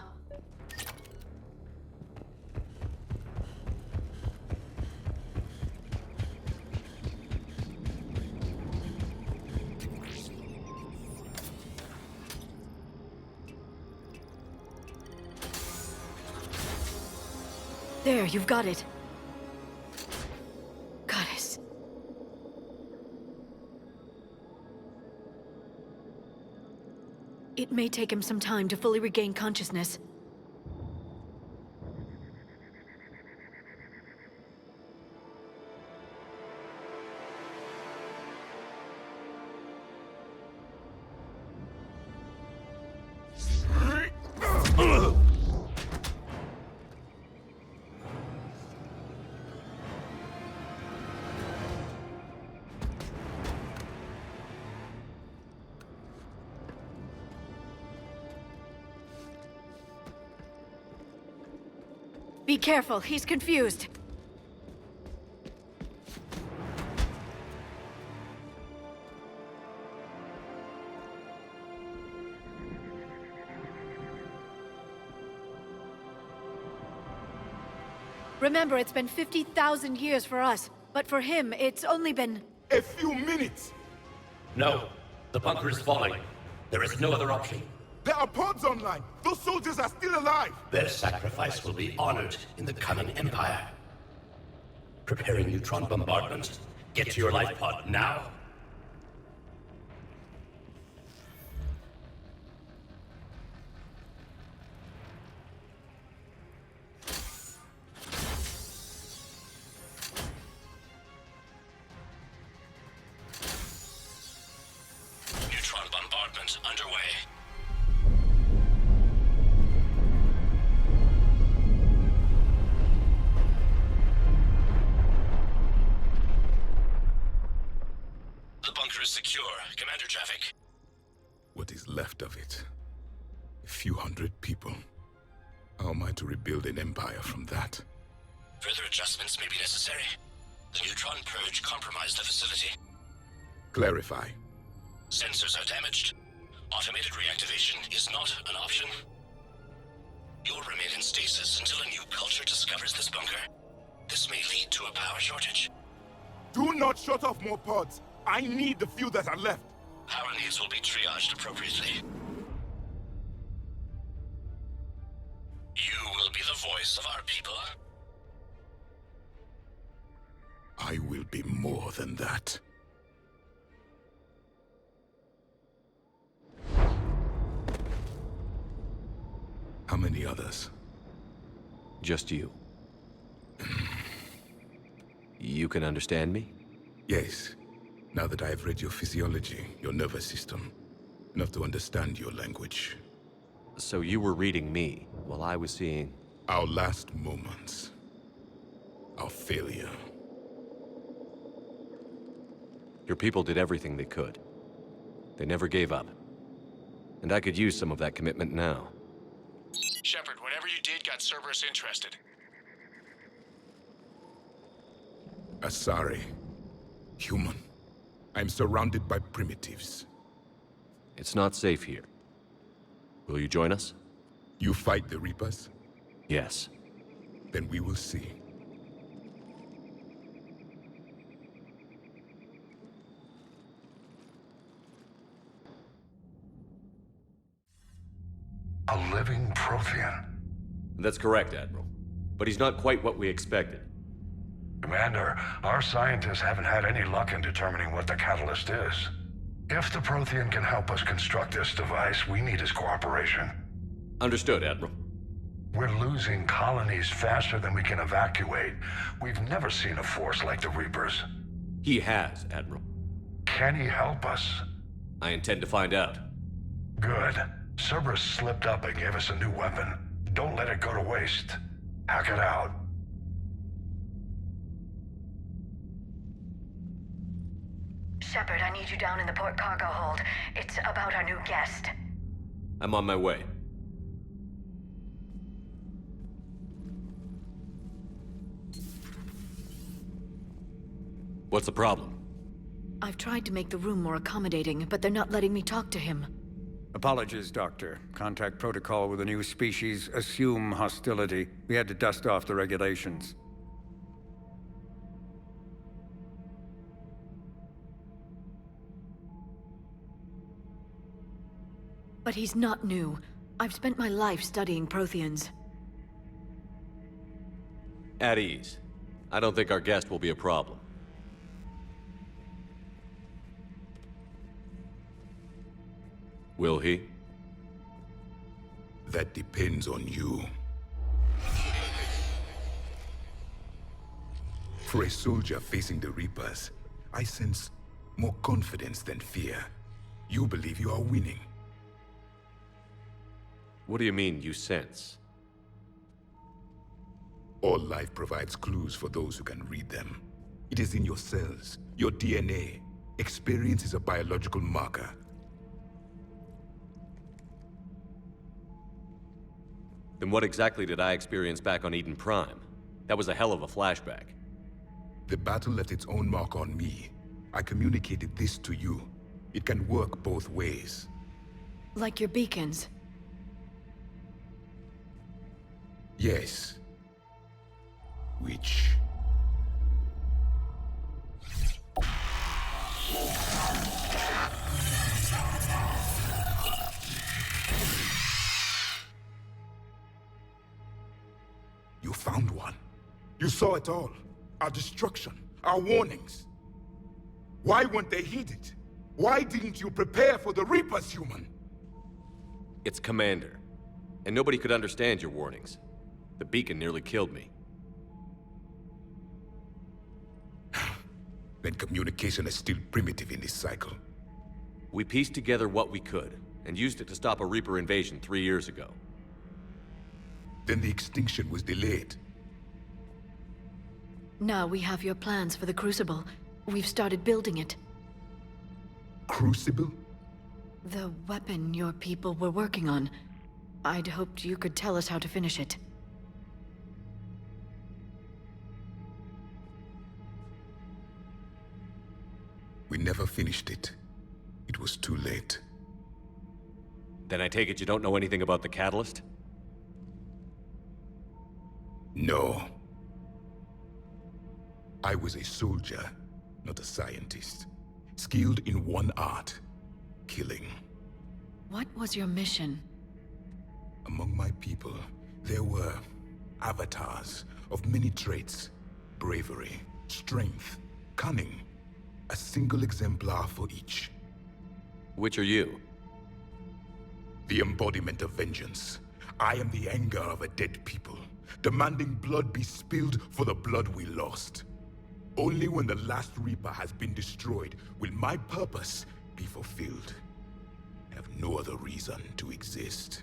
There, you've got it. Goddess. It may take him some time to fully regain consciousness. Be careful, he's confused. Remember, it's been 50,000 years for us, but for him, it's only been... A few minutes! No, the bunker is falling. There is no other option. There are pods online! Those soldiers are still alive! Their sacrifice will be honored in the coming Empire. Preparing neutron bombardment. Get to your life pod now. Assessment underway. The bunker is secure. Commander traffic. What is left of it? A few hundred people. How am I to rebuild an empire from that? Further adjustments may be necessary. The neutron purge compromised the facility. Clarify. Sensors are damaged. Automated reactivation is not an option. You'll remain in stasis until a new culture discovers this bunker. This may lead to a power shortage. Do not shut off more pods! I need the few that are left! Power needs will be triaged appropriately. You will be the voice of our people. I will be more than that. How many others? Just you. You can understand me? Yes. Now that I have read your physiology, your nervous system, enough to understand your language. So you were reading me, while I was seeing... Our last moments. Our failure. Your people did everything they could. They never gave up. And I could use some of that commitment now. Shepard, whatever you did got Cerberus interested. Asari. Human. I'm surrounded by primitives. It's not safe here. Will you join us? You fight the Reapers? Yes. Then we will see. A living Prothean. That's correct, Admiral. But he's not quite what we expected. Commander, our scientists haven't had any luck in determining what the catalyst is. If the Prothean can help us construct this device, we need his cooperation. Understood, Admiral. We're losing colonies faster than we can evacuate. We've never seen a force like the Reapers. He has, Admiral. Can he help us? I intend to find out. Good. Cerberus slipped up and gave us a new weapon. Don't let it go to waste. Hack it out. Shepard, I need you down in the port cargo hold. It's about our new guest. I'm on my way. What's the problem? I've tried to make the room more accommodating, but they're not letting me talk to him. Apologies, Doctor. Contact protocol with a new species. Assume hostility. We had to dust off the regulations. But he's not new. I've spent my life studying Protheans. At ease. I don't think our guest will be a problem. Will he? That depends on you. For a soldier facing the Reapers, I sense more confidence than fear. You believe you are winning. What do you mean, you sense? All life provides clues for those who can read them. It is in your cells, your DNA. Experience is a biological marker. Then what exactly did I experience back on Eden Prime? That was a hell of a flashback. The battle left its own mark on me. I communicated this to you. It can work both ways. Like your beacons. Yes. Which... You found one. You saw it all. Our destruction, our warnings. Why weren't they heeded? Why didn't you prepare for the Reapers, human? It's Commander. And nobody could understand your warnings. The beacon nearly killed me. Then communication is still primitive in this cycle. We pieced together what we could, and used it to stop a Reaper invasion 3 years ago. Then the extinction was delayed. Now we have your plans for the Crucible. We've started building it. Crucible? The weapon your people were working on. I'd hoped you could tell us how to finish it. We never finished it. It was too late. Then I take it you don't know anything about the catalyst? No. I was a soldier, not a scientist. Skilled in one art: killing. What was your mission? Among my people, there were avatars of many traits: bravery, strength, cunning. A single exemplar for each. Which are you? The embodiment of vengeance. I am the anger of a dead people, demanding blood be spilled for the blood we lost. Only when the last Reaper has been destroyed will my purpose be fulfilled. I have no other reason to exist.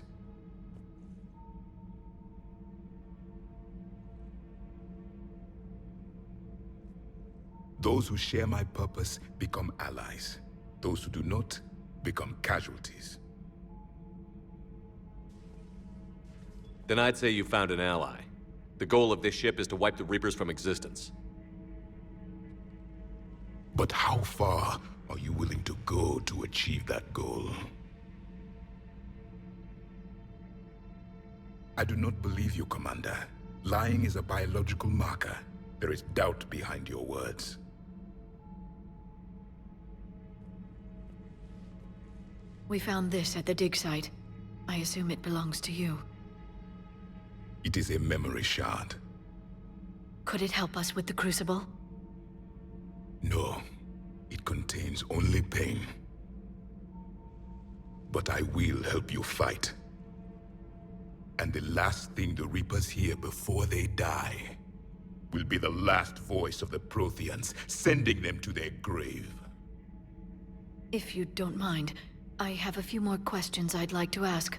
Those who share my purpose become allies. Those who do not become casualties. Then I'd say you found an ally. The goal of this ship is to wipe the Reapers from existence. But how far are you willing to go to achieve that goal? I do not believe you, Commander. Lying is a biological marker. There is doubt behind your words. We found this at the dig site. I assume it belongs to you. It is a memory shard. Could it help us with the Crucible? No. It contains only pain. But I will help you fight. And the last thing the Reapers hear before they die will be the last voice of the Protheans, sending them to their grave. If you don't mind, I have a few more questions I'd like to ask.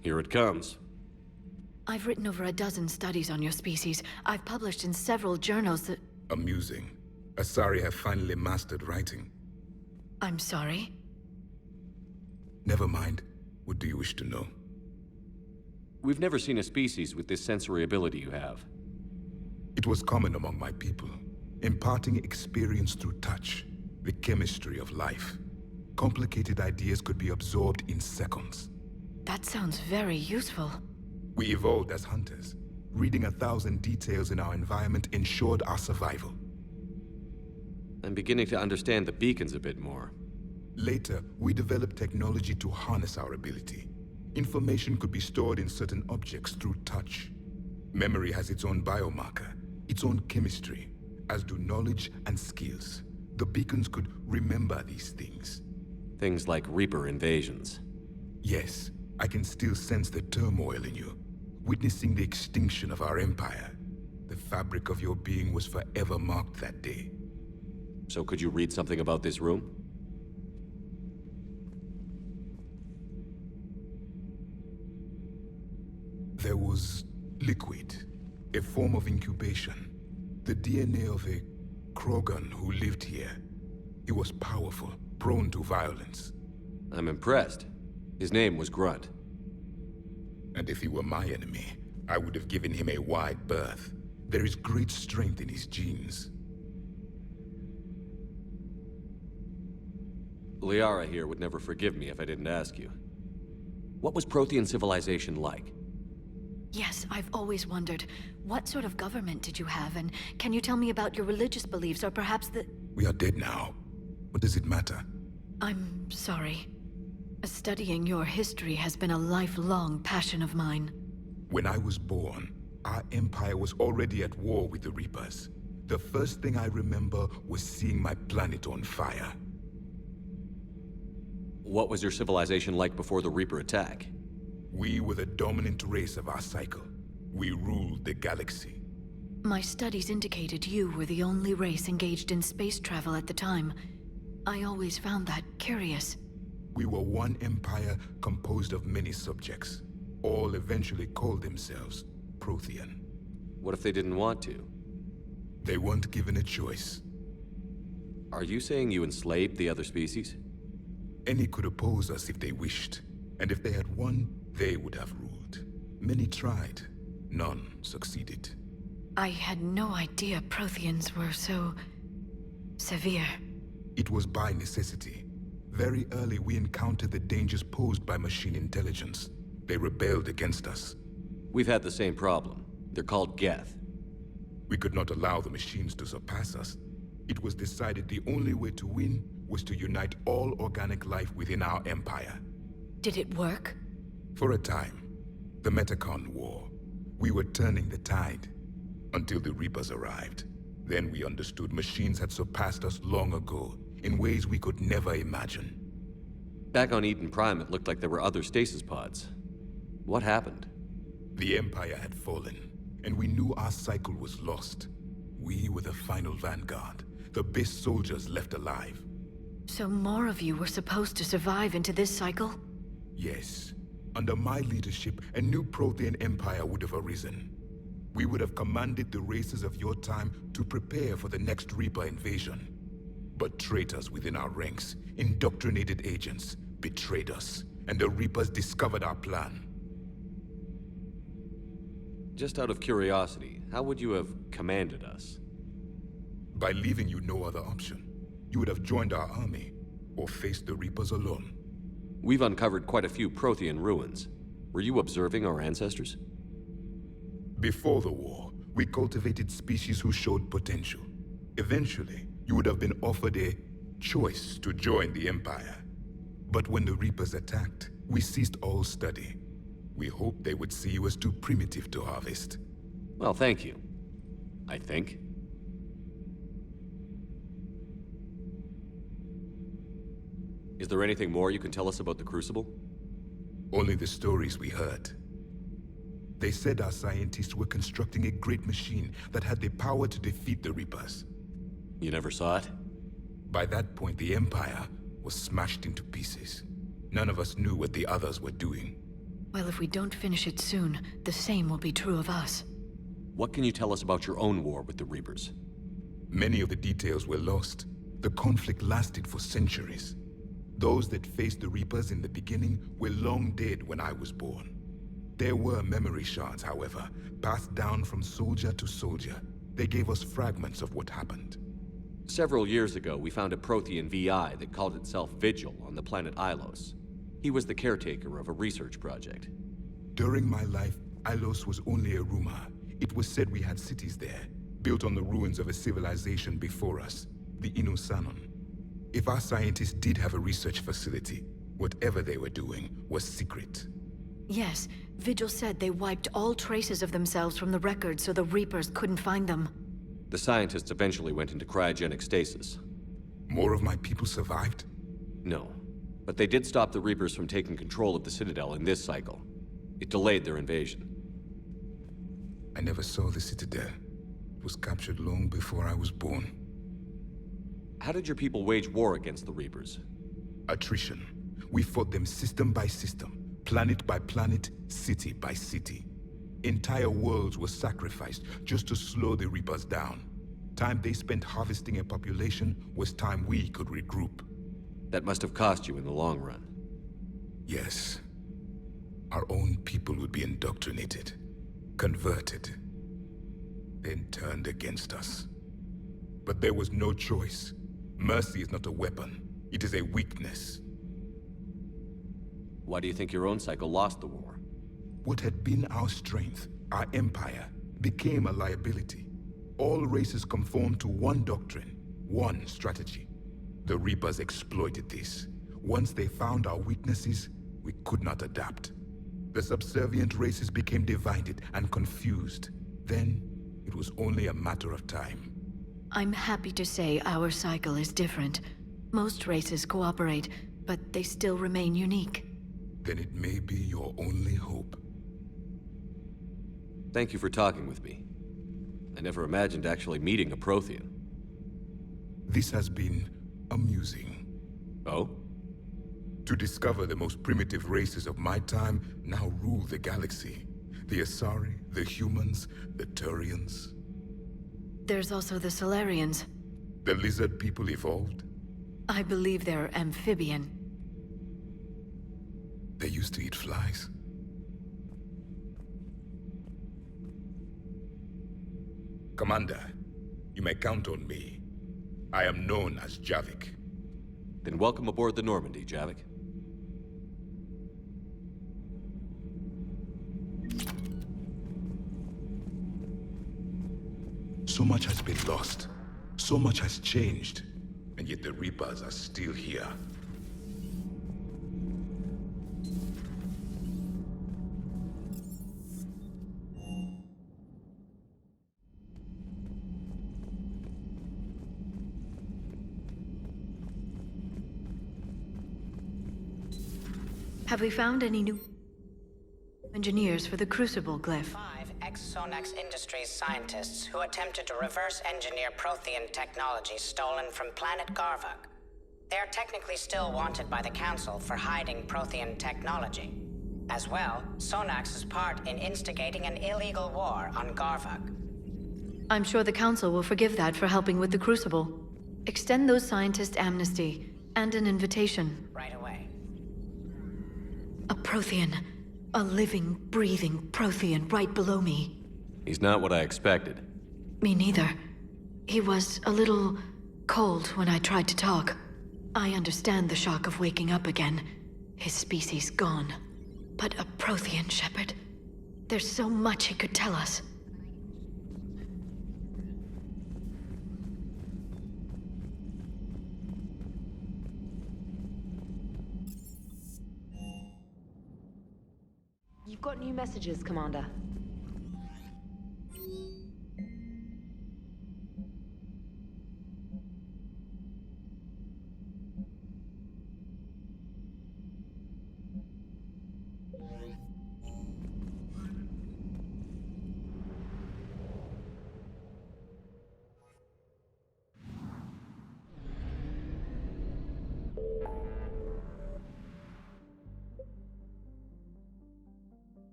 Here it comes. I've written over a dozen studies on your species. I've published in several journals that... Amusing. Asari have finally mastered writing. I'm sorry? Never mind. What do you wish to know? We've never seen a species with this sensory ability you have. It was common among my people, imparting experience through touch, the chemistry of life. Complicated ideas could be absorbed in seconds. That sounds very useful. We evolved as hunters. Reading 1,000 details in our environment ensured our survival. I'm beginning to understand the beacons a bit more. Later, we developed technology to harness our ability. Information could be stored in certain objects through touch. Memory has its own biomarker, its own chemistry, as do knowledge and skills. The beacons could remember these things. Things like Reaper invasions. Yes, I can still sense the turmoil in you, witnessing the extinction of our empire. The fabric of your being was forever marked that day. So could you read something about this room? There was liquid, a form of incubation. The DNA of a Krogan who lived here. He was powerful, prone to violence. I'm impressed. His name was Grunt. And if he were my enemy, I would have given him a wide berth. There is great strength in his genes. Liara here would never forgive me if I didn't ask you. What was Prothean civilization like? Yes, I've always wondered. What sort of government did you have, and can you tell me about your religious beliefs, or perhaps the... We are dead now. What does it matter? I'm sorry. Studying your history has been a lifelong passion of mine. When I was born, our empire was already at war with the Reapers. The first thing I remember was seeing my planet on fire. What was your civilization like before the Reaper attack? We were the dominant race of our cycle. We ruled the galaxy. My studies indicated you were the only race engaged in space travel at the time. I always found that curious. We were one empire composed of many subjects. All eventually called themselves Prothean. What if they didn't want to? They weren't given a choice. Are you saying you enslaved the other species? Any could oppose us if they wished, and if they had won, they would have ruled. Many tried, none succeeded. I had no idea Protheans were so... severe. It was by necessity. Very early we encountered the dangers posed by machine intelligence. They rebelled against us. We've had the same problem. They're called Geth. We could not allow the machines to surpass us. It was decided the only way to win was to unite all organic life within our empire. Did it work? For a time. The Metacon War. We were turning the tide. Until the Reapers arrived. Then we understood machines had surpassed us long ago, in ways we could never imagine. Back on Eden Prime, it looked like there were other stasis pods. What happened? The Empire had fallen, and we knew our cycle was lost. We were the final vanguard, the best soldiers left alive. So more of you were supposed to survive into this cycle? Yes. Under my leadership, a new Prothean Empire would have arisen. We would have commanded the races of your time to prepare for the next Reaper invasion. But traitors within our ranks, indoctrinated agents, betrayed us, and the Reapers discovered our plan. Just out of curiosity, how would you have commanded us? By leaving you no other option. You would have joined our army, or faced the Reapers alone. We've uncovered quite a few Prothean ruins. Were you observing our ancestors? Before the war, we cultivated species who showed potential. Eventually, you would have been offered a choice to join the Empire. But when the Reapers attacked, we ceased all study. We hoped they would see you as too primitive to harvest. Well, thank you. I think. Is there anything more you can tell us about the Crucible? Only the stories we heard. They said our scientists were constructing a great machine that had the power to defeat the Reapers. You never saw it? By that point, the Empire was smashed into pieces. None of us knew what the others were doing. Well, if we don't finish it soon, the same will be true of us. What can you tell us about your own war with the Reapers? Many of the details were lost. The conflict lasted for centuries. Those that faced the Reapers in the beginning were long dead when I was born. There were memory shards, however, passed down from soldier to soldier. They gave us fragments of what happened. Several years ago, we found a Prothean VI that called itself Vigil on the planet Ilos. He was the caretaker of a research project. During my life, Ilos was only a rumor. It was said we had cities there, built on the ruins of a civilization before us, the Inusanon. If our scientists did have a research facility, whatever they were doing was secret. Yes, Vigil said they wiped all traces of themselves from the records so the Reapers couldn't find them. The scientists eventually went into cryogenic stasis. More of my people survived? No, but they did stop the Reapers from taking control of the Citadel in this cycle. It delayed their invasion. I never saw the Citadel. It was captured long before I was born. How did your people wage war against the Reapers? Attrition. We fought them system by system, planet by planet, city by city. Entire worlds were sacrificed just to slow the Reapers down. Time they spent harvesting a population was time we could regroup. That must have cost you in the long run. Yes. Our own people would be indoctrinated, converted, then turned against us. But there was no choice. Mercy is not a weapon. It is a weakness. Why do you think your own cycle lost the war? What had been our strength, our empire, became a liability. All races conformed to one doctrine, one strategy. The Reapers exploited this. Once they found our weaknesses, we could not adapt. The subservient races became divided and confused. Then, it was only a matter of time. I'm happy to say our cycle is different. Most races cooperate, but they still remain unique. Then it may be your only hope. Thank you for talking with me. I never imagined actually meeting a Prothean. This has been amusing. Oh? To discover the most primitive races of my time now rule the galaxy. The Asari, the humans, the Turians. There's also the Solarians. The lizard people evolved? I believe they're amphibian. They used to eat flies. Commander, you may count on me. I am known as Javik. Then welcome aboard the Normandy, Javik. So much has been lost. So much has changed. And yet the Reapers are still here. Have we found any new engineers for the Crucible glyph? 5 ex-Sonax Industries scientists who attempted to reverse engineer Prothean technology stolen from planet Garvug. They are technically still wanted by the Council for hiding Prothean technology. As well, Sonax's part in instigating an illegal war on Garvug. I'm sure the Council will forgive that for helping with the Crucible. Extend those scientists amnesty and an invitation. Right away. A Prothean. A living, breathing Prothean right below me. He's not what I expected. Me neither. He was a little cold when I tried to talk. I understand the shock of waking up again. His species gone. But a Prothean, Shepard. There's so much he could tell us. You've got new messages, Commander.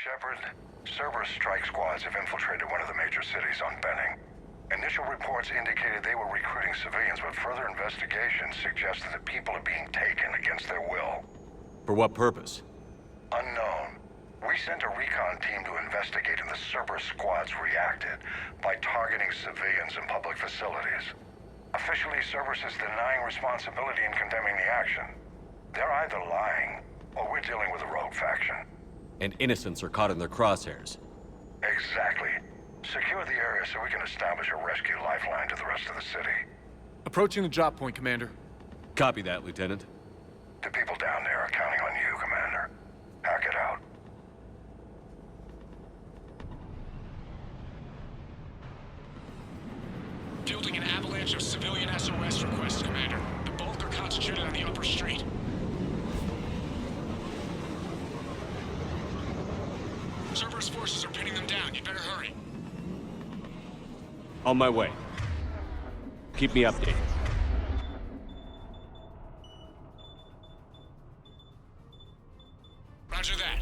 Shepard, Cerberus strike squads have infiltrated one of the major cities on Benning. Initial reports indicated they were recruiting civilians, but further investigation suggests that people are being taken against their will. For what purpose? Unknown. We sent a recon team to investigate, and the Cerberus squads reacted by targeting civilians in public facilities. Officially, Cerberus is denying responsibility and condemning the action. They're either lying, or we're dealing with a rogue faction. And innocents are caught in their crosshairs. Exactly. Secure the area so we can establish a rescue lifeline to the rest of the city. Approaching the drop point, Commander. Copy that, Lieutenant. The people down there are counting on you, Commander. Hack it out. Fielding an avalanche of civilian SOS requests, Commander. The bulk are concentrated on the upper street. Cerberus forces are pinning them down. You better hurry. On my way. Keep me updated. Roger that.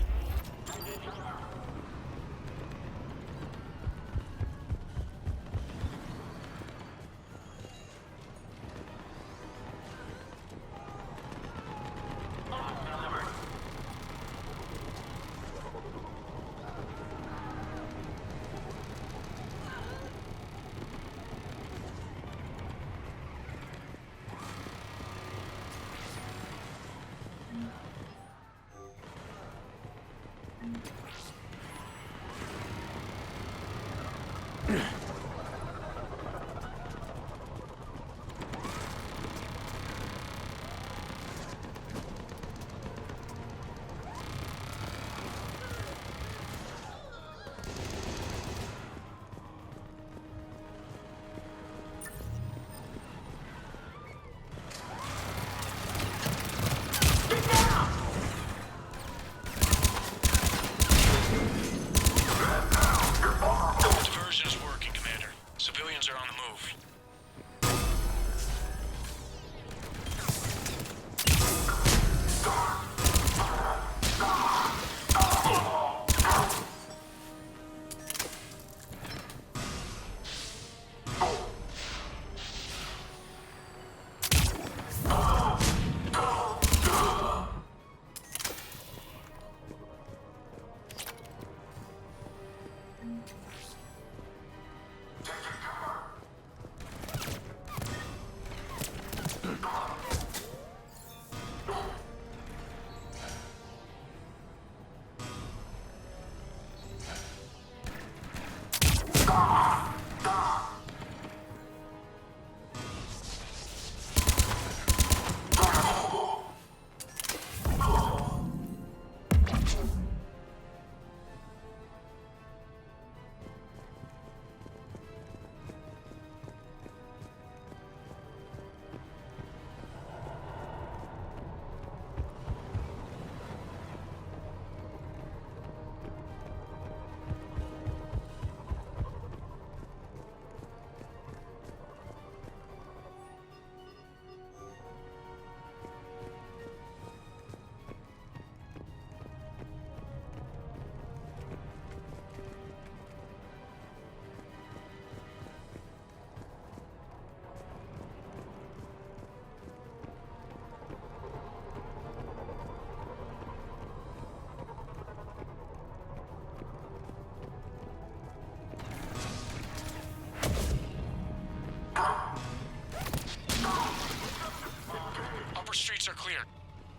Streets are clear.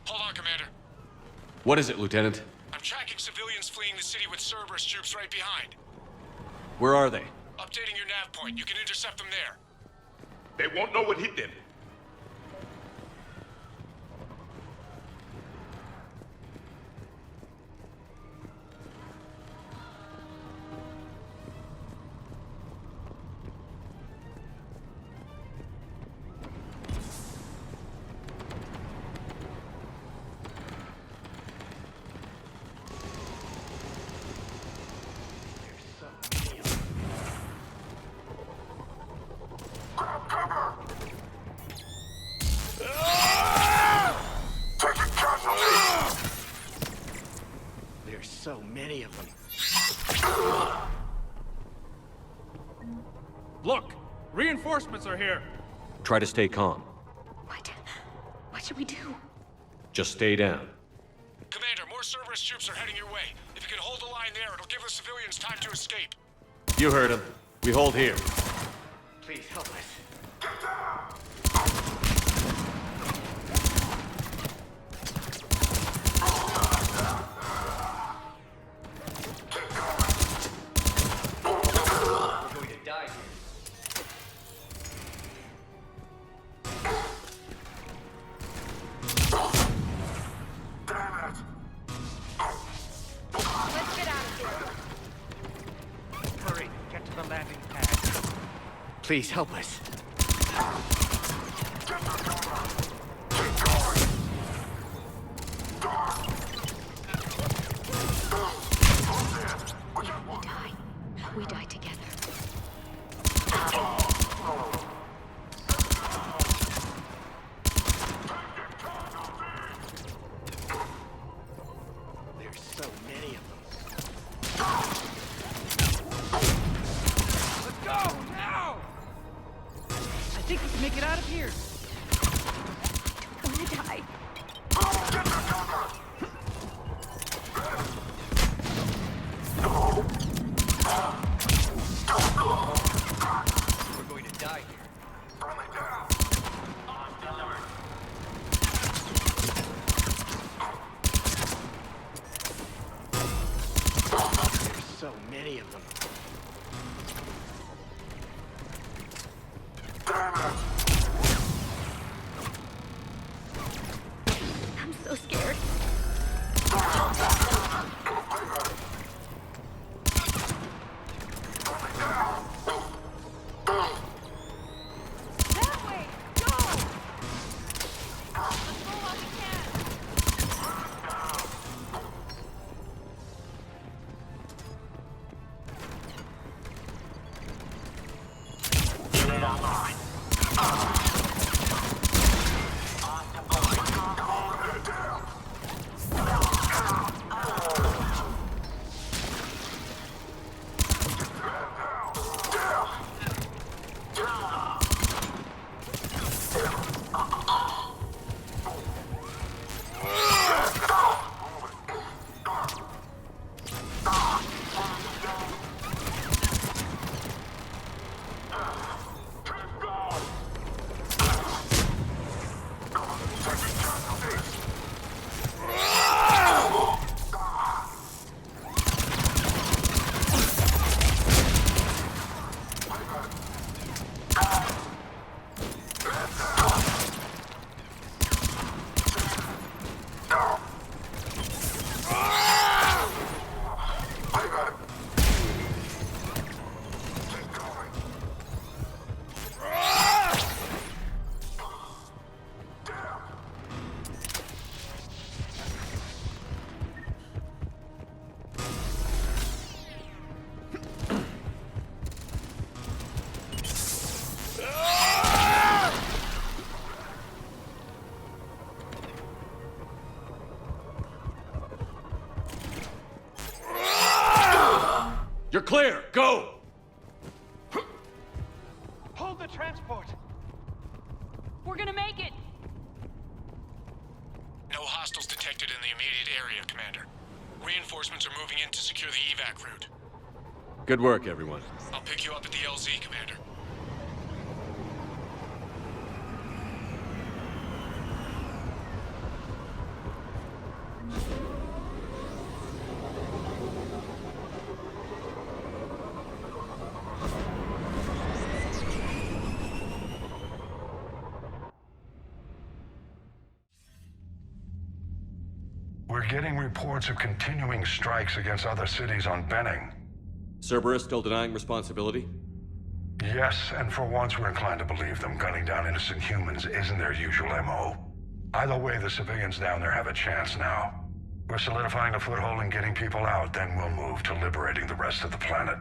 Hold on, Commander. What is it, Lieutenant? I'm tracking civilians fleeing the city with Cerberus troops right behind. Where are they? Updating your nav point. You can intercept them there. They won't know what hit them. Look! Reinforcements are here! Try to stay calm. What should we do? Just stay down. Commander, more Cerberus troops are heading your way. If you can hold the line there, it'll give the civilians time to escape. You heard him. We hold here. Please help us. We're going to die here. Let's get out of here. Hurry, get to the landing pad. Please help us. We die together. There's so many of them. Let's go, now! I think we can make it out of here. I'm gonna die. We're going to die here. There's so many of them. I'm so scared. That way! Go! Let's go while we can. You're clear! Go! Hold the transport! We're gonna make it! No hostiles detected in the immediate area, Commander. Reinforcements are moving in to secure the evac route. Good work, everyone. I'll pick you up at the LZ, Commander. We're getting reports of continuing strikes against other cities on Benning. Cerberus still denying responsibility? Yes, and for once we're inclined to believe them. Gunning down innocent humans isn't their usual MO. Either way, the civilians down there have a chance now. We're solidifying a foothold and getting people out, then we'll move to liberating the rest of the planet.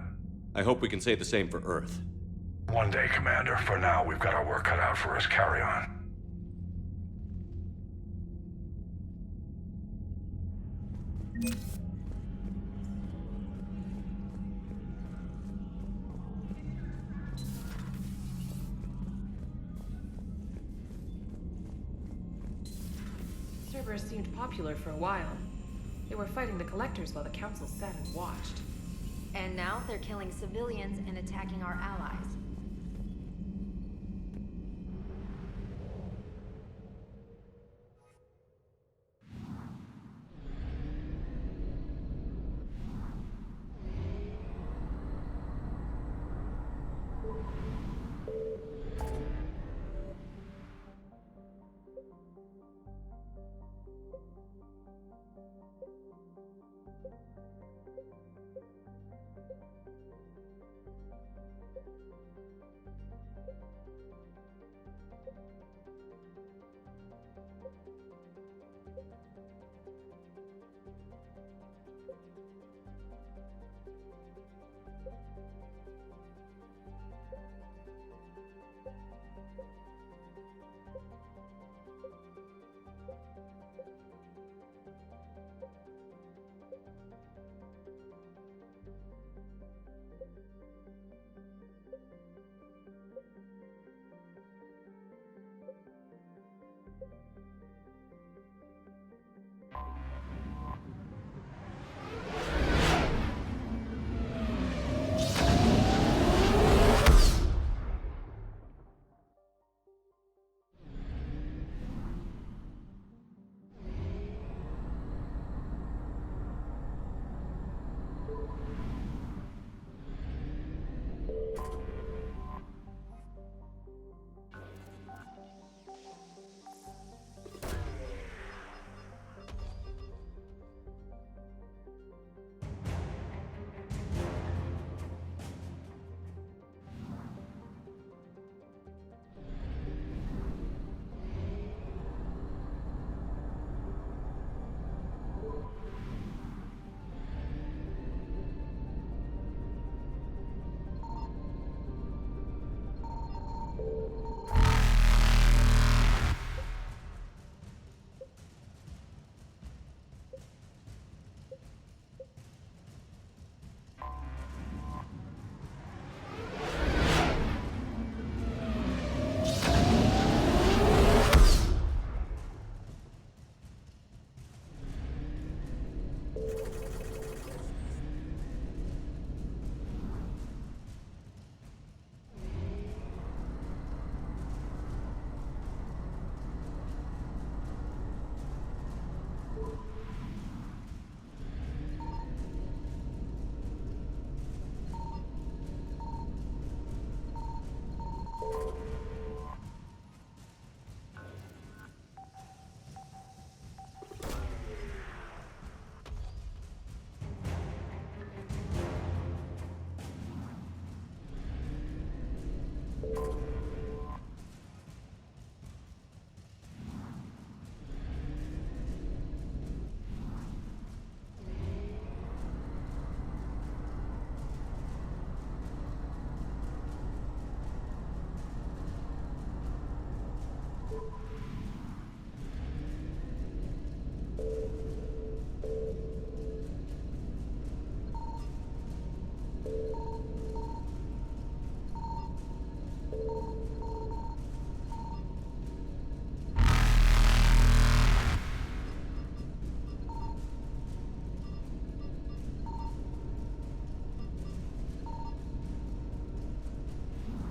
I hope we can say the same for Earth. One day, Commander. For now, we've got our work cut out for us. Carry on. Reapers seemed popular for a while. They were fighting the Collectors while the Council sat and watched. And now they're killing civilians and attacking our allies.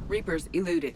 Reapers eluded.